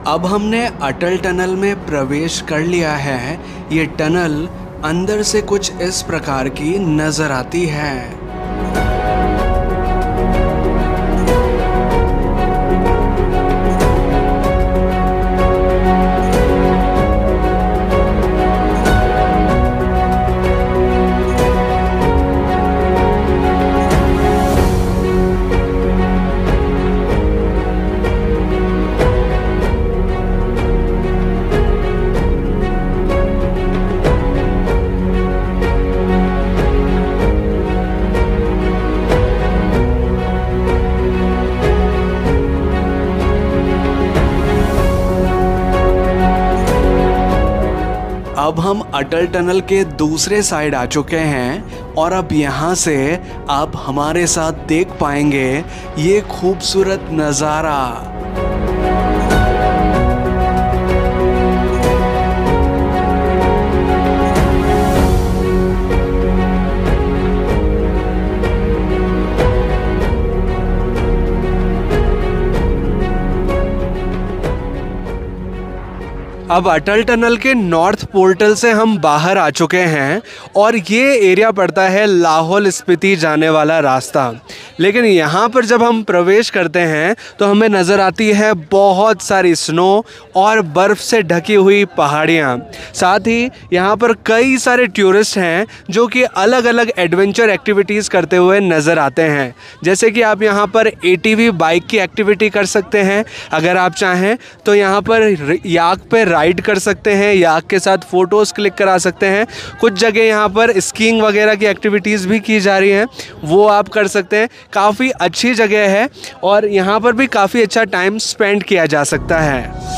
अब हमने अटल टनल में प्रवेश कर लिया है। ये टनल अंदर से कुछ इस प्रकार की नज़र आती है। अब हम अटल टनल के दूसरे साइड आ चुके हैं और अब यहाँ से आप हमारे साथ देख पाएंगे ये खूबसूरत नज़ारा। अब अटल टनल के नॉर्थ पोर्टल से हम बाहर आ चुके हैं और ये एरिया पड़ता है लाहौल स्पीति जाने वाला रास्ता। लेकिन यहाँ पर जब हम प्रवेश करते हैं तो हमें नज़र आती है बहुत सारी स्नो और बर्फ़ से ढकी हुई पहाड़ियाँ। साथ ही यहाँ पर कई सारे टूरिस्ट हैं जो कि अलग अलग एडवेंचर एक्टिविटीज़ करते हुए नज़र आते हैं। जैसे कि आप यहाँ पर ATV बाइक की एक्टिविटी कर सकते हैं। अगर आप चाहें तो यहाँ पर याक पे राइड कर सकते हैं, याक के साथ फ़ोटोज़ क्लिक करा सकते हैं। कुछ जगह यहाँ पर स्कीइंग वगैरह की एक्टिविटीज़ भी की जा रही हैं, वो आप कर सकते हैं। काफ़ी अच्छी जगह है और यहाँ पर भी काफ़ी अच्छा टाइम स्पेंड किया जा सकता है।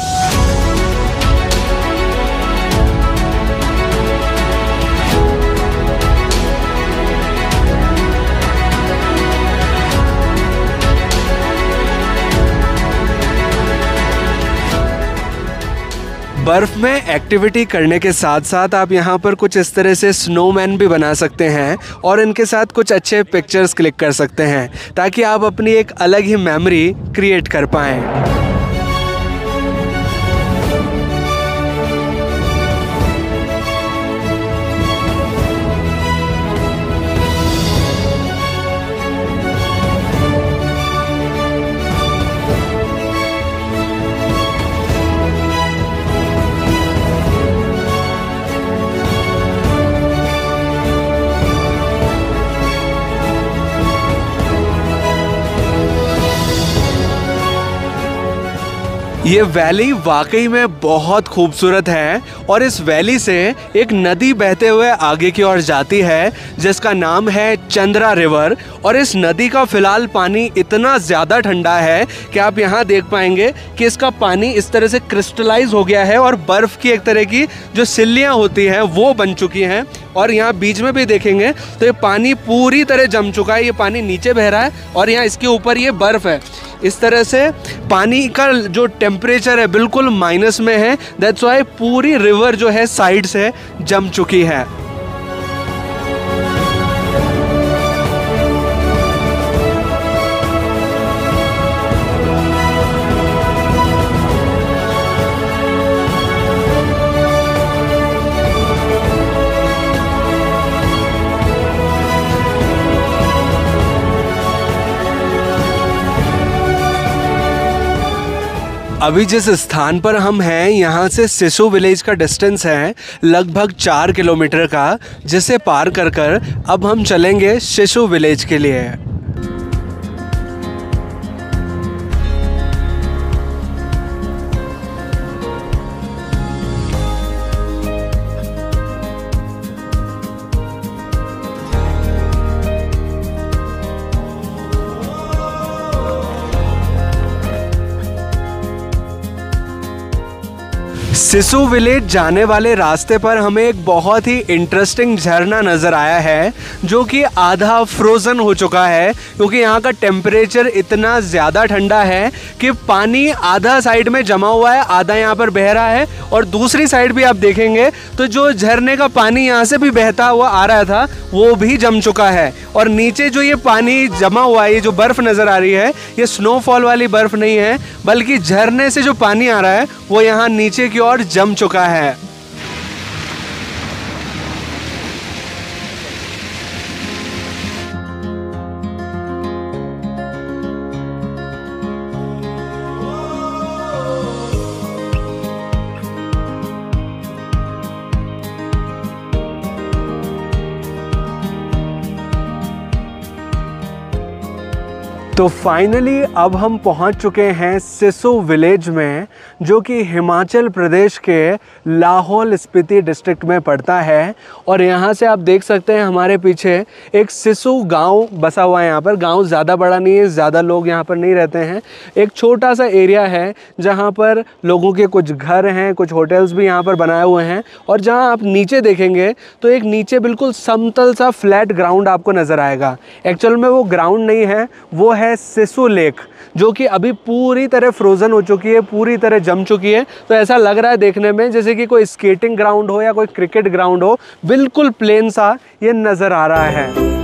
बर्फ़ में एक्टिविटी करने के साथ साथ आप यहाँ पर कुछ इस तरह से स्नोमैन भी बना सकते हैं और इनके साथ कुछ अच्छे पिक्चर्स क्लिक कर सकते हैं, ताकि आप अपनी एक अलग ही मेमोरी क्रिएट कर पाएँ। ये वैली वाकई में बहुत खूबसूरत है और इस वैली से एक नदी बहते हुए आगे की ओर जाती है, जिसका नाम है चंद्रा रिवर। और इस नदी का फ़िलहाल पानी इतना ज़्यादा ठंडा है कि आप यहाँ देख पाएंगे कि इसका पानी इस तरह से क्रिस्टलाइज हो गया है और बर्फ़ की एक तरह की जो सिल्लियाँ होती हैं वो बन चुकी हैं। और यहाँ बीच में भी देखेंगे तो ये पानी पूरी तरह जम चुका है, ये पानी नीचे बह रहा है और यहाँ इसके ऊपर ये बर्फ़ है। इस तरह से पानी का जो टेम्परेचर है बिल्कुल माइनस में है। दैट्स वाई पूरी रिवर जो है साइड से जम चुकी है। अभी जिस स्थान पर हम हैं यहाँ से सिसु विलेज का डिस्टेंस है लगभग 4 किलोमीटर का, जिसे पार कर कर अब हम चलेंगे सिसु विलेज के लिए। सिसु विलेज जाने वाले रास्ते पर हमें एक बहुत ही इंटरेस्टिंग झरना नज़र आया है, जो कि आधा फ्रोज़न हो चुका है क्योंकि यहाँ का टेम्परेचर इतना ज़्यादा ठंडा है कि पानी आधा साइड में जमा हुआ है, आधा यहाँ पर बह रहा है, और दूसरी साइड भी आप देखेंगे तो जो झरने का पानी यहाँ से भी बहता हुआ आ रहा था वो भी जम चुका है। और नीचे जो ये पानी जमा हुआ है, ये जो बर्फ़ नज़र आ रही है, ये स्नोफॉल वाली बर्फ़ नहीं है, बल्कि झरने से जो पानी आ रहा है वो यहाँ नीचे की ओर जम चुका है। तो फाइनली अब हम पहुंच चुके हैं सिसु विलेज में, जो कि हिमाचल प्रदेश के लाहौल स्पीति डिस्ट्रिक्ट में पड़ता है। और यहाँ से आप देख सकते हैं हमारे पीछे एक सिसु गांव बसा हुआ है। यहाँ पर गांव ज़्यादा बड़ा नहीं है, ज़्यादा लोग यहाँ पर नहीं रहते हैं। एक छोटा सा एरिया है जहाँ पर लोगों के कुछ घर हैं, कुछ होटल्स भी यहाँ पर बनाए हुए हैं। और जहाँ आप नीचे देखेंगे तो एक नीचे बिल्कुल समतल सा फ्लैट ग्राउंड आपको नज़र आएगा। एक्चुअल में वो ग्राउंड नहीं है, वो है सिसु लेक, जो कि अभी पूरी तरह फ्रोज़न हो चुकी है, पूरी तरह जम चुकी है। तो ऐसा लग रहा है देखने में जैसे कि कोई स्केटिंग ग्राउंड हो या कोई क्रिकेट ग्राउंड हो, बिल्कुल प्लेन सा ये नज़र आ रहा है।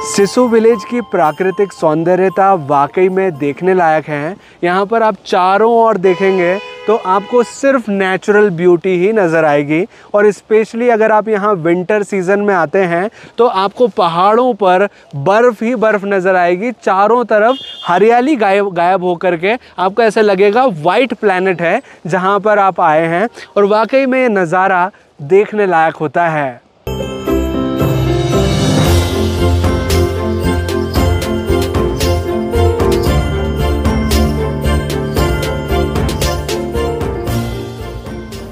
सिसु विलेज की प्राकृतिक सौंदर्यता वाकई में देखने लायक है। यहाँ पर आप चारों ओर देखेंगे तो आपको सिर्फ नेचुरल ब्यूटी ही नज़र आएगी। और स्पेशली अगर आप यहाँ विंटर सीज़न में आते हैं तो आपको पहाड़ों पर बर्फ़ ही बर्फ़ नज़र आएगी। चारों तरफ हरियाली गायब होकर के आपको ऐसा लगेगा वाइट प्लैनेट है जहाँ पर आप आए हैं। और वाकई में ये नज़ारा देखने लायक होता है।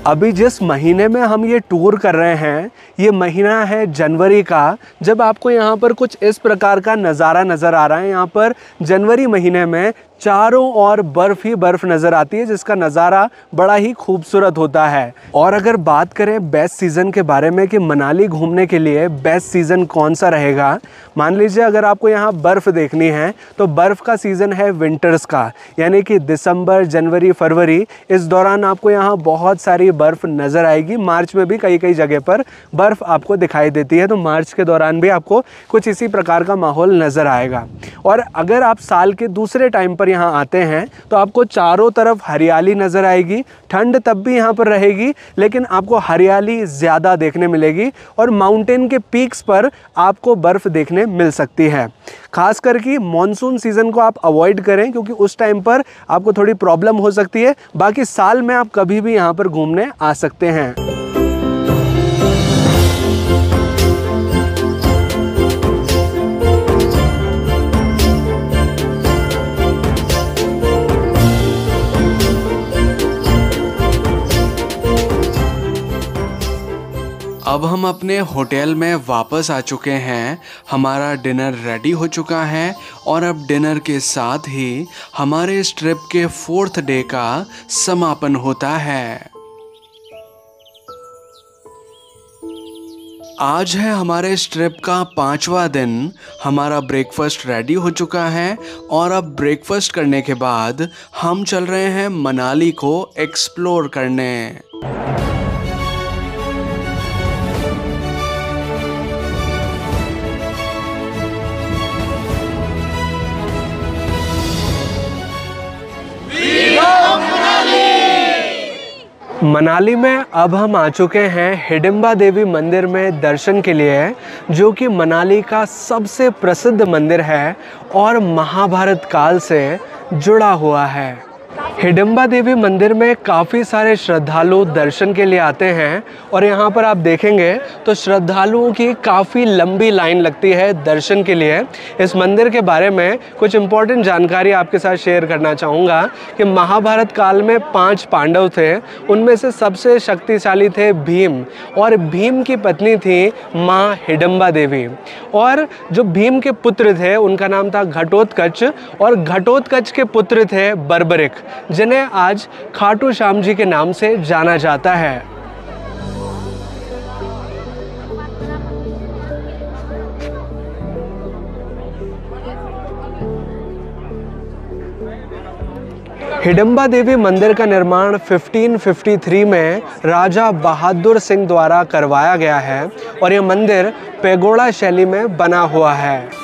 अभी जिस महीने में हम ये टूर कर रहे हैं, ये महीना है जनवरी का, जब आपको यहाँ पर कुछ इस प्रकार का नज़ारा नज़र आ रहा है। यहाँ पर जनवरी महीने में चारों ओर बर्फ़ ही बर्फ़ नज़र आती है, जिसका नज़ारा बड़ा ही खूबसूरत होता है। और अगर बात करें बेस्ट सीज़न के बारे में कि मनाली घूमने के लिए बेस्ट सीज़न कौन सा रहेगा, मान लीजिए अगर आपको यहाँ बर्फ़ देखनी है तो बर्फ़ का सीज़न है विंटर्स का, यानी कि दिसंबर, जनवरी, फरवरी। इस दौरान आपको यहाँ बहुत सारी बर्फ़ नज़र आएगी। मार्च में भी कई कई जगह पर बर्फ़ आपको दिखाई देती है, तो मार्च के दौरान भी आपको कुछ इसी प्रकार का माहौल नज़र आएगा। और अगर आप साल के दूसरे टाइम पर यहाँ आते हैं तो आपको चारों तरफ हरियाली नज़र आएगी। ठंड तब भी यहाँ पर रहेगी, लेकिन आपको हरियाली ज़्यादा देखने मिलेगी। और माउंटेन के पीक्स पर आपको बर्फ़ देखने मिल सकती है। खास करके मॉनसून सीज़न को आप अवॉइड करें, क्योंकि उस टाइम पर आपको थोड़ी प्रॉब्लम हो सकती है। बाकी साल में आप कभी भी यहाँ पर घूमने आ सकते हैं। अब हम अपने होटल में वापस आ चुके हैं। हमारा डिनर रेडी हो चुका है और अब डिनर के साथ ही हमारे इस ट्रिप के 4th डे का समापन होता है। आज है हमारे इस ट्रिप का 5वां दिन। हमारा ब्रेकफास्ट रेडी हो चुका है और अब ब्रेकफास्ट करने के बाद हम चल रहे हैं मनाली को एक्सप्लोर करने। मनाली में अब हम आ चुके हैं हिडिंबा देवी मंदिर में दर्शन के लिए, जो कि मनाली का सबसे प्रसिद्ध मंदिर है और महाभारत काल से जुड़ा हुआ है। हिडिंबा देवी मंदिर में काफ़ी सारे श्रद्धालु दर्शन के लिए आते हैं और यहाँ पर आप देखेंगे तो श्रद्धालुओं की काफ़ी लंबी लाइन लगती है दर्शन के लिए। इस मंदिर के बारे में कुछ इम्पोर्टेंट जानकारी आपके साथ शेयर करना चाहूँगा कि महाभारत काल में 5 पांडव थे, उनमें से सबसे शक्तिशाली थे भीम, और भीम की पत्नी थी माँ हिडिंबा देवी, और जो भीम के पुत्र थे उनका नाम था घटोत्कच, और घटोत्कच के पुत्र थे बर्बरिक, जिन्हें आज खाटू श्याम जी के नाम से जाना जाता है। हिडिंबा देवी मंदिर का निर्माण 1553 में राजा बहादुर सिंह द्वारा करवाया गया है और यह मंदिर पैगोडा शैली में बना हुआ है।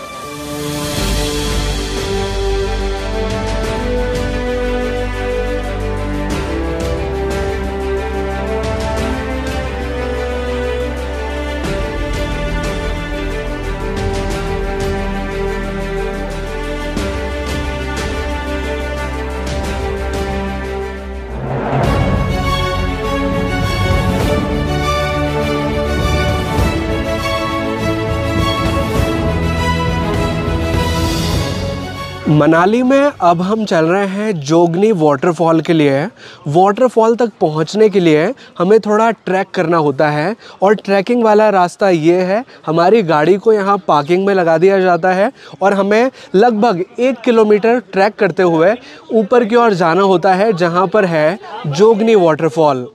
मनाली में अब हम चल रहे हैं जोगनी वाटरफॉल के लिए। वाटरफॉल तक पहुंचने के लिए हमें थोड़ा ट्रैक करना होता है और ट्रैकिंग वाला रास्ता ये है, हमारी गाड़ी को यहाँ पार्किंग में लगा दिया जाता है और हमें लगभग 1 किलोमीटर ट्रैक करते हुए ऊपर की ओर जाना होता है, जहाँ पर है जोगनी वाटरफॉल।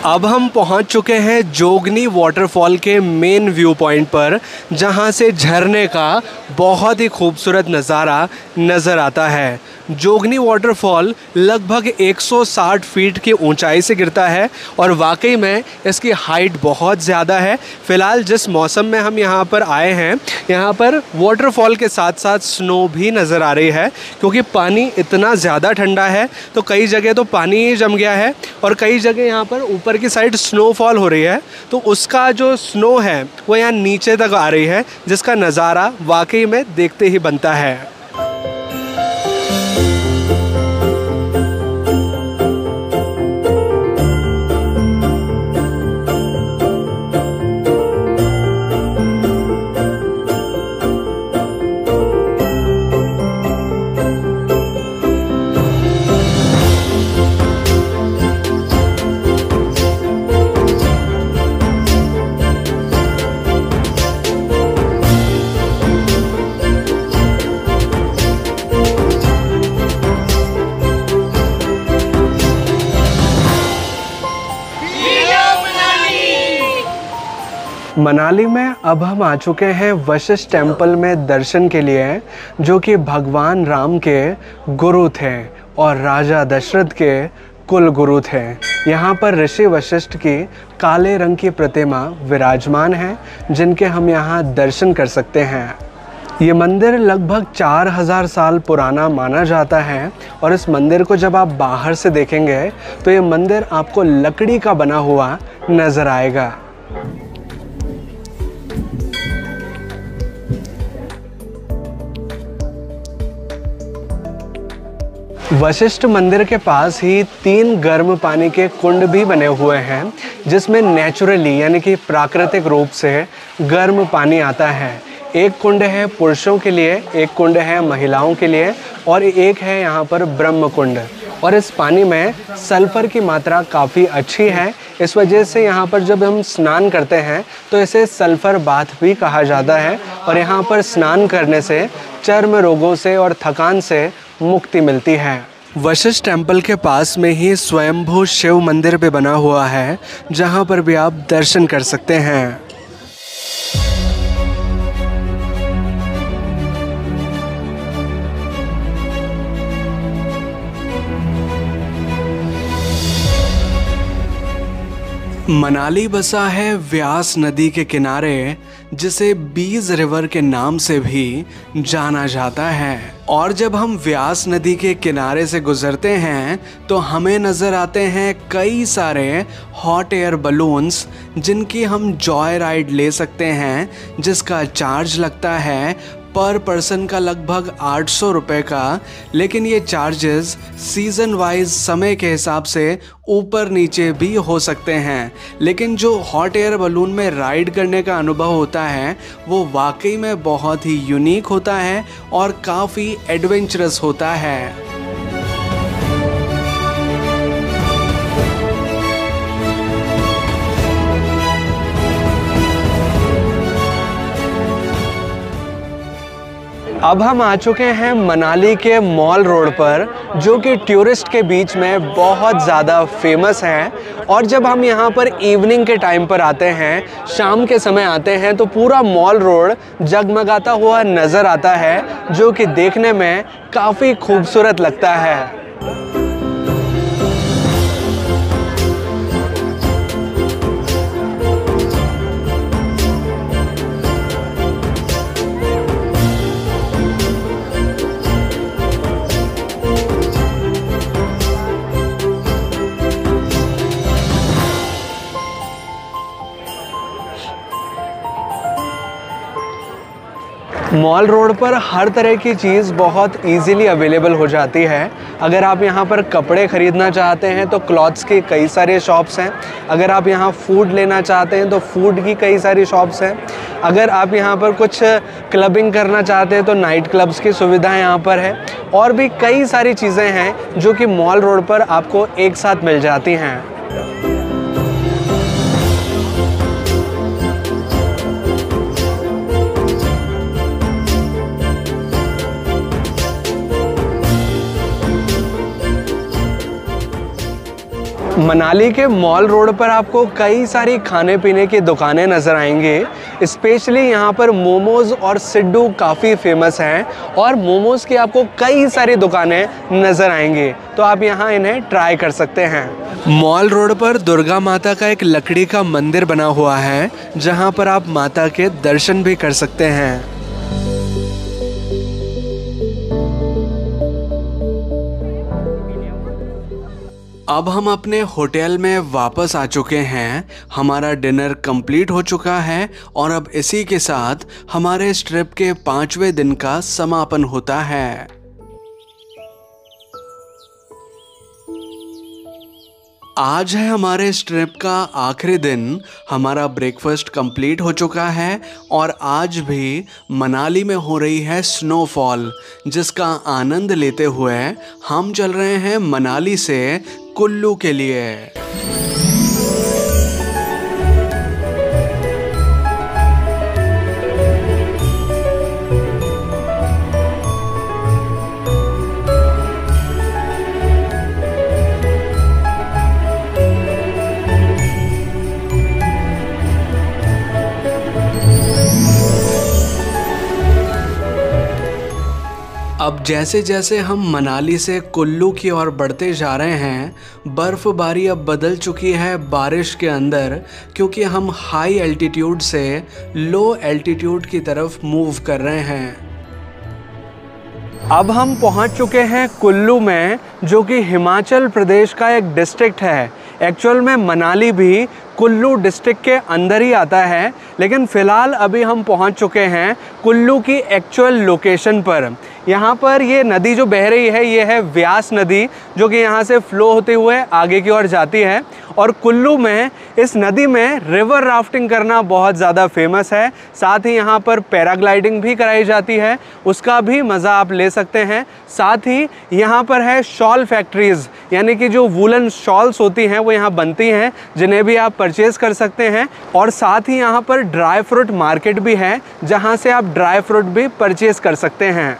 अब हम पहुंच चुके हैं जोगनी वाटरफॉल के मेन व्यू पॉइंट पर, जहां से झरने का बहुत ही खूबसूरत नज़ारा नज़र आता है। जोगनी वाटरफॉल लगभग 160 फीट की ऊंचाई से गिरता है और वाकई में इसकी हाइट बहुत ज़्यादा है। फ़िलहाल जिस मौसम में हम यहाँ पर आए हैं, यहाँ पर वाटरफॉल के साथ साथ स्नो भी नज़र आ रही है, क्योंकि पानी इतना ज़्यादा ठंडा है तो कई जगह तो पानी ही जम गया है और कई जगह यहाँ पर ऊपर की साइड स्नोफॉल हो रही है, तो उसका जो स्नो है वो यहाँ नीचे तक आ रही है, जिसका नज़ारा वाकई में देखते ही बनता है। मनाली में अब हम आ चुके हैं वशिष्ठ टेम्पल में दर्शन के लिए, जो कि भगवान राम के गुरु थे और राजा दशरथ के कुल गुरु थे। यहाँ पर ऋषि वशिष्ठ की काले रंग की प्रतिमा विराजमान है, जिनके हम यहाँ दर्शन कर सकते हैं। ये मंदिर लगभग 4000 साल पुराना माना जाता है और इस मंदिर को जब आप बाहर से देखेंगे तो ये मंदिर आपको लकड़ी का बना हुआ नज़र आएगा। वशिष्ठ मंदिर के पास ही 3 गर्म पानी के कुंड भी बने हुए हैं, जिसमें नेचुरली यानी कि प्राकृतिक रूप से गर्म पानी आता है। एक कुंड है पुरुषों के लिए, एक कुंड है महिलाओं के लिए और एक है यहाँ पर ब्रह्म कुंड। और इस पानी में सल्फ़र की मात्रा काफ़ी अच्छी है, इस वजह से यहाँ पर जब हम स्नान करते हैं तो इसे सल्फ़र बाथ भी कहा जाता है। और यहाँ पर स्नान करने से चर्म रोगों से और थकान से मुक्ति मिलती है। वशिष्ठ टेम्पल के पास में ही स्वयंभू शिव मंदिर भी बना हुआ है, जहाँ पर भी आप दर्शन कर सकते हैं। मनाली बसा है व्यास नदी के किनारे, जिसे बीज रिवर के नाम से भी जाना जाता है। और जब हम व्यास नदी के किनारे से गुजरते हैं तो हमें नज़र आते हैं कई सारे हॉट एयर बलून्स, जिनकी हम जॉय राइड ले सकते हैं, जिसका चार्ज लगता है पर पर्सन का लगभग 800 रुपये का। लेकिन ये चार्जेस सीज़न वाइज समय के हिसाब से ऊपर नीचे भी हो सकते हैं। लेकिन जो हॉट एयर बलून में राइड करने का अनुभव होता है वो वाकई में बहुत ही यूनिक होता है और काफ़ी एडवेंचरस होता है। अब हम आ चुके हैं मनाली के मॉल रोड पर, जो कि टूरिस्ट के बीच में बहुत ज़्यादा फेमस है। और जब हम यहाँ पर इवनिंग के टाइम पर आते हैं, शाम के समय आते हैं, तो पूरा मॉल रोड जगमगाता हुआ नज़र आता है, जो कि देखने में काफ़ी खूबसूरत लगता है। मॉल रोड पर हर तरह की चीज़ बहुत इजीली अवेलेबल हो जाती है। अगर आप यहाँ पर कपड़े ख़रीदना चाहते हैं तो क्लॉथ्स के कई सारे शॉप्स हैं। अगर आप यहाँ फूड लेना चाहते हैं तो फूड की कई सारी शॉप्स हैं। अगर आप यहाँ पर कुछ क्लबिंग करना चाहते हैं तो नाइट क्लब्स की सुविधा यहाँ पर है। और भी कई सारी चीज़ें हैं जो कि मॉल रोड पर आपको एक साथ मिल जाती हैं। मनाली के मॉल रोड पर आपको कई सारी खाने पीने की दुकानें नज़र आएंगी। स्पेशली यहाँ पर मोमोज़ और सिड्डू काफ़ी फेमस हैं और मोमोज़ की आपको कई सारी दुकानें नज़र आएंगी, तो आप यहाँ इन्हें ट्राई कर सकते हैं। मॉल रोड पर दुर्गा माता का एक लकड़ी का मंदिर बना हुआ है, जहाँ पर आप माता के दर्शन भी कर सकते हैं। अब हम अपने होटल में वापस आ चुके हैं। हमारा डिनर कंप्लीट हो चुका है और अब इसी के साथ हमारे इस ट्रिप के 5वें दिन का समापन होता है। आज है हमारे इस ट्रिप का आखिरी दिन। हमारा ब्रेकफास्ट कंप्लीट हो चुका है और आज भी मनाली में हो रही है स्नोफॉल, जिसका आनंद लेते हुए हम चल रहे हैं मनाली से कुल्लू के लिए। अब जैसे जैसे हम मनाली से कुल्लू की ओर बढ़ते जा रहे हैं, बर्फ़बारी अब बदल चुकी है बारिश के अंदर, क्योंकि हम हाई एल्टीट्यूड से लो एल्टीट्यूड की तरफ मूव कर रहे हैं। अब हम पहुंच चुके हैं कुल्लू में, जो कि हिमाचल प्रदेश का एक डिस्ट्रिक्ट है। एक्चुअल में मनाली भी कुल्लू डिस्ट्रिक्ट के अंदर ही आता है, लेकिन फ़िलहाल अभी हम पहुंच चुके हैं कुल्लू की एक्चुअल लोकेशन पर। यहाँ पर ये नदी जो बह रही है ये है व्यास नदी, जो कि यहाँ से फ़्लो होते हुए आगे की ओर जाती है। और कुल्लू में इस नदी में रिवर राफ्टिंग करना बहुत ज़्यादा फेमस है। साथ ही यहाँ पर पैराग्लाइडिंग भी कराई जाती है, उसका भी मज़ा आप ले सकते हैं। साथ ही यहाँ पर है शॉल फैक्ट्रीज़, यानी कि जो वूलन शॉल्स होती हैं वो यहाँ बनती हैं, जिन्हें भी आप परचेज़ कर सकते हैं। और साथ ही यहाँ पर ड्राई फ्रूट मार्केट भी है, जहाँ से आप ड्राई फ्रूट भी परचेज़ कर सकते हैं।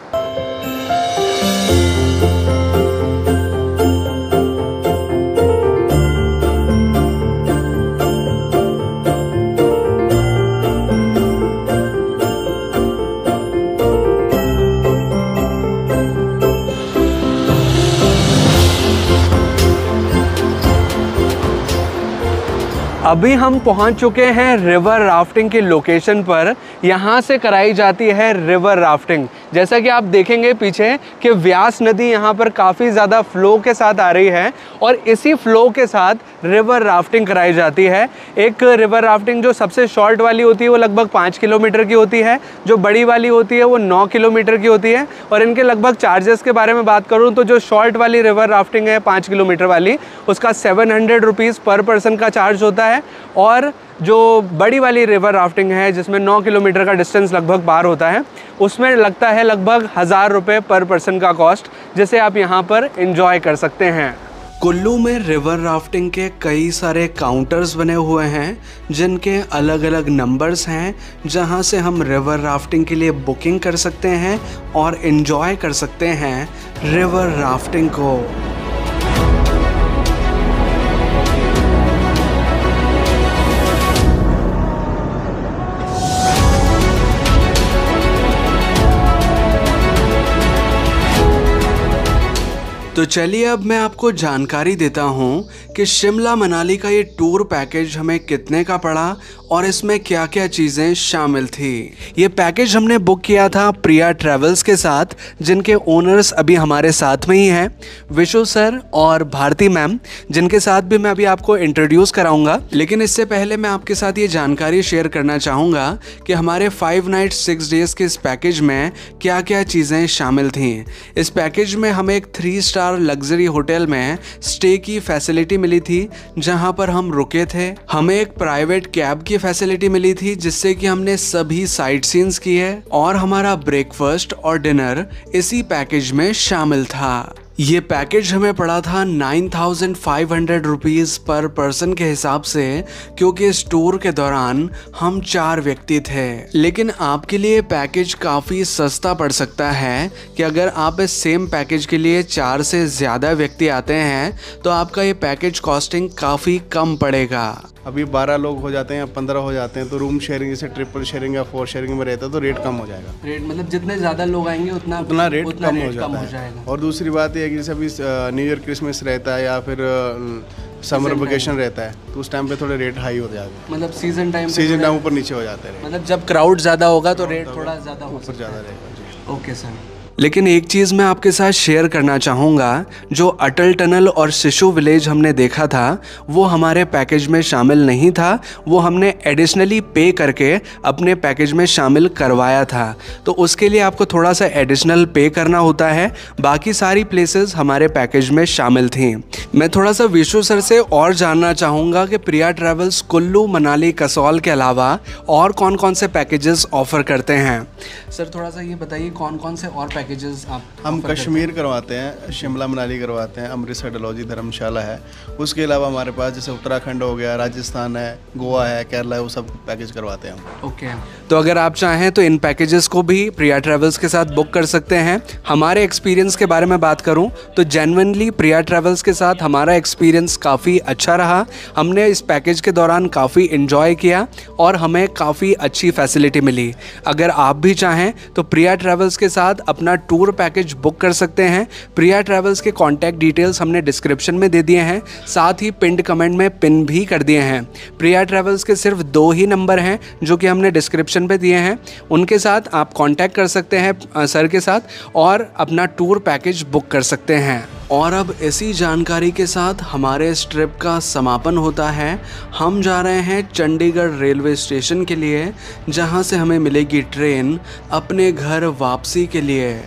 अभी हम पहुंच चुके हैं रिवर राफ्टिंग की लोकेशन पर। यहाँ से कराई जाती है रिवर राफ्टिंग। जैसा कि आप देखेंगे पीछे कि व्यास नदी यहाँ पर काफ़ी ज़्यादा फ्लो के साथ आ रही है और इसी फ्लो के साथ रिवर राफ्टिंग कराई जाती है। एक रिवर राफ्टिंग जो सबसे शॉर्ट वाली होती है वो लगभग 5 किलोमीटर की होती है, जो बड़ी वाली होती है वो 9 किलोमीटर की होती है। और इनके लगभग चार्जेस के बारे में बात करूँ तो जो शॉर्ट वाली रिवर राफ्टिंग है 5 किलोमीटर वाली, उसका 700 रुपीज़ पर पर्सन का चार्ज होता है। और जो बड़ी वाली रिवर राफ्टिंग है जिसमें 9 किलोमीटर का डिस्टेंस लगभग पार होता है, उसमें लगता है लगभग 1000 रुपये पर पर्सन का कॉस्ट, जिसे आप यहाँ पर एंजॉय कर सकते हैं। कुल्लू में रिवर राफ्टिंग के कई सारे काउंटर्स बने हुए हैं जिनके अलग अलग नंबर्स हैं, जहां से हम रिवर राफ्टिंग के लिए बुकिंग कर सकते हैं और एंजॉय कर सकते हैं रिवर राफ्टिंग को। तो चलिए अब मैं आपको जानकारी देता हूँ कि शिमला मनाली का ये टूर पैकेज हमें कितने का पड़ा और इसमें क्या क्या चीज़ें शामिल थी। ये पैकेज हमने बुक किया था प्रिया ट्रैवल्स के साथ, जिनके ओनर्स अभी हमारे साथ में ही हैं, विशु सर और भारती मैम, जिनके साथ भी मैं अभी आपको इंट्रोड्यूस कराऊंगा। लेकिन इससे पहले मैं आपके साथ ये जानकारी शेयर करना चाहूँगा कि हमारे 5 नाइट्स 6 डेज़ के इस पैकेज में क्या क्या चीज़ें शामिल थी। इस पैकेज में हमें एक 3 स्टार लग्जरी होटल में स्टे की फैसिलिटी मिली थी, जहां पर हम रुके थे। हमें एक प्राइवेट कैब की फैसिलिटी मिली थी जिससे कि हमने सभी साइट सीन्स किए और हमारा ब्रेकफास्ट और डिनर इसी पैकेज में शामिल था। ये पैकेज हमें पड़ा था 9500 रुपीज़ पर पर्सन के हिसाब से, क्योंकि इस टूर के दौरान हम 4 व्यक्ति थे। लेकिन आपके लिए पैकेज काफ़ी सस्ता पड़ सकता है कि अगर आप इस सेम पैकेज के लिए 4 से ज़्यादा व्यक्ति आते हैं तो आपका ये पैकेज कॉस्टिंग काफ़ी कम पड़ेगा। अभी 12 लोग हो जाते हैं या 15 हो जाते हैं तो रूम शेयरिंग जैसे ट्रिपल शेयरिंग या 4 शेयरिंग में रहता है तो रेट कम हो जाएगा। रेट मतलब जितने ज़्यादा लोग आएंगे उतना रेट कम हो जाएगा। और दूसरी बात यह है कि जैसे अभी न्यू ईयर क्रिसमस रहता है या फिर समर वेकेशन रहता है तो उस टाइम पे थोड़े रेट हाई हो जाएगा। मतलब सीजन टाइम ऊपर नीचे हो जाते हैं। मतलब जब क्राउड ज़्यादा होगा तो रेट थोड़ा ज़्यादा ऊपर ज़्यादा रहेगा। Okay sir. लेकिन एक चीज़ मैं आपके साथ शेयर करना चाहूँगा, जो अटल टनल और शिशु विलेज हमने देखा था वो हमारे पैकेज में शामिल नहीं था, वो हमने एडिशनली पे करके अपने पैकेज में शामिल करवाया था। तो उसके लिए आपको थोड़ा सा एडिशनल पे करना होता है। बाकी सारी प्लेसेस हमारे पैकेज में शामिल थी। मैं थोड़ा सा विशु सर से और जानना चाहूँगा कि प्रिया ट्रैवल्स कुल्लू मनाली कसौल के अलावा और कौन कौन से पैकेजेस ऑफ़र करते हैं। सर थोड़ा सा ये बताइए कौन कौन से और पैकेजेस आप। हम कश्मीर करवाते हैं, शिमला मनाली करवाते हैं, अमृतसर डलहौजी धर्मशाला है। उसके अलावा हमारे पास जैसे उत्तराखंड हो गया, राजस्थान है, गोवा है, केरला है, वो सब पैकेज करवाते हैं हम। ओके तो अगर आप चाहें तो इन पैकेजेस को भी प्रिया ट्रैवल्स के साथ बुक कर सकते हैं। हमारे एक्सपीरियंस के बारे में बात करूं तो जेन्युइनली प्रिया ट्रैवल्स के साथ हमारा एक्सपीरियंस काफ़ी अच्छा रहा। हमने इस पैकेज के दौरान काफ़ी इन्जॉय किया और हमें काफ़ी अच्छी फैसिलिटी मिली। अगर आप भी चाहें तो प्रिया ट्रैवल्स के साथ अपना टूर पैकेज बुक कर सकते हैं। प्रिया ट्रैवल्स के कॉन्टैक्ट डिटेल्स हमने डिस्क्रिप्शन में दे दिए हैं, साथ ही पिंड कमेंट में पिन भी कर दिए हैं। प्रिया ट्रैवल्स के सिर्फ 2 ही नंबर हैं जो कि हमने डिस्क्रिप्शन पे दिए हैं, उनके साथ आप कॉन्टैक्ट कर सकते हैं सर के साथ और अपना टूर पैकेज बुक कर सकते हैं। और अब इसी जानकारी के साथ हमारे इस ट्रिप का समापन होता है। हम जा रहे हैं चंडीगढ़ रेलवे स्टेशन के लिए, जहां से हमें मिलेगी ट्रेन अपने घर वापसी के लिए।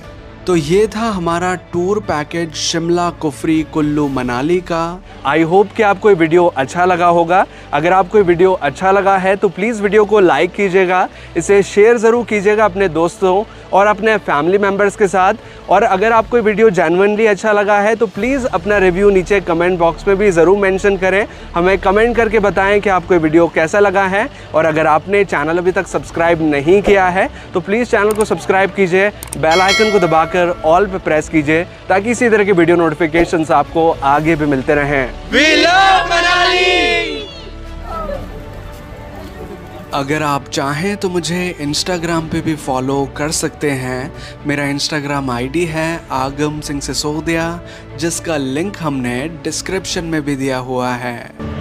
तो ये था हमारा टूर पैकेज शिमला कुफरी कुल्लू मनाली का। आई होप कि आपको ये वीडियो अच्छा लगा होगा। अगर आपको ये वीडियो अच्छा लगा है तो प्लीज़ वीडियो को लाइक कीजिएगा, इसे शेयर ज़रूर कीजिएगा अपने दोस्तों और अपने फैमिली मेम्बर्स के साथ। और अगर आपको ये वीडियो जेन्युइनली अच्छा लगा है तो प्लीज़ अपना रिव्यू नीचे कमेंट बॉक्स में भी ज़रूर मेंशन करें। हमें कमेंट करके बताएं कि आपको ये वीडियो कैसा लगा है। और अगर आपने चैनल अभी तक सब्सक्राइब नहीं किया है तो प्लीज़ चैनल को सब्सक्राइब कीजिए, बेल आइकन को दबाकर ऑल पे प्रेस कीजिए ताकि इसी तरह के वीडियो नोटिफिकेशंस आपको आगे भी मिलते रहें। We love Manali! अगर आप चाहें तो मुझे इंस्टाग्राम पे भी फॉलो कर सकते हैं। मेरा इंस्टाग्राम आईडी है आगम सिंह सिसोदिया, जिसका लिंक हमने डिस्क्रिप्शन में भी दिया हुआ है।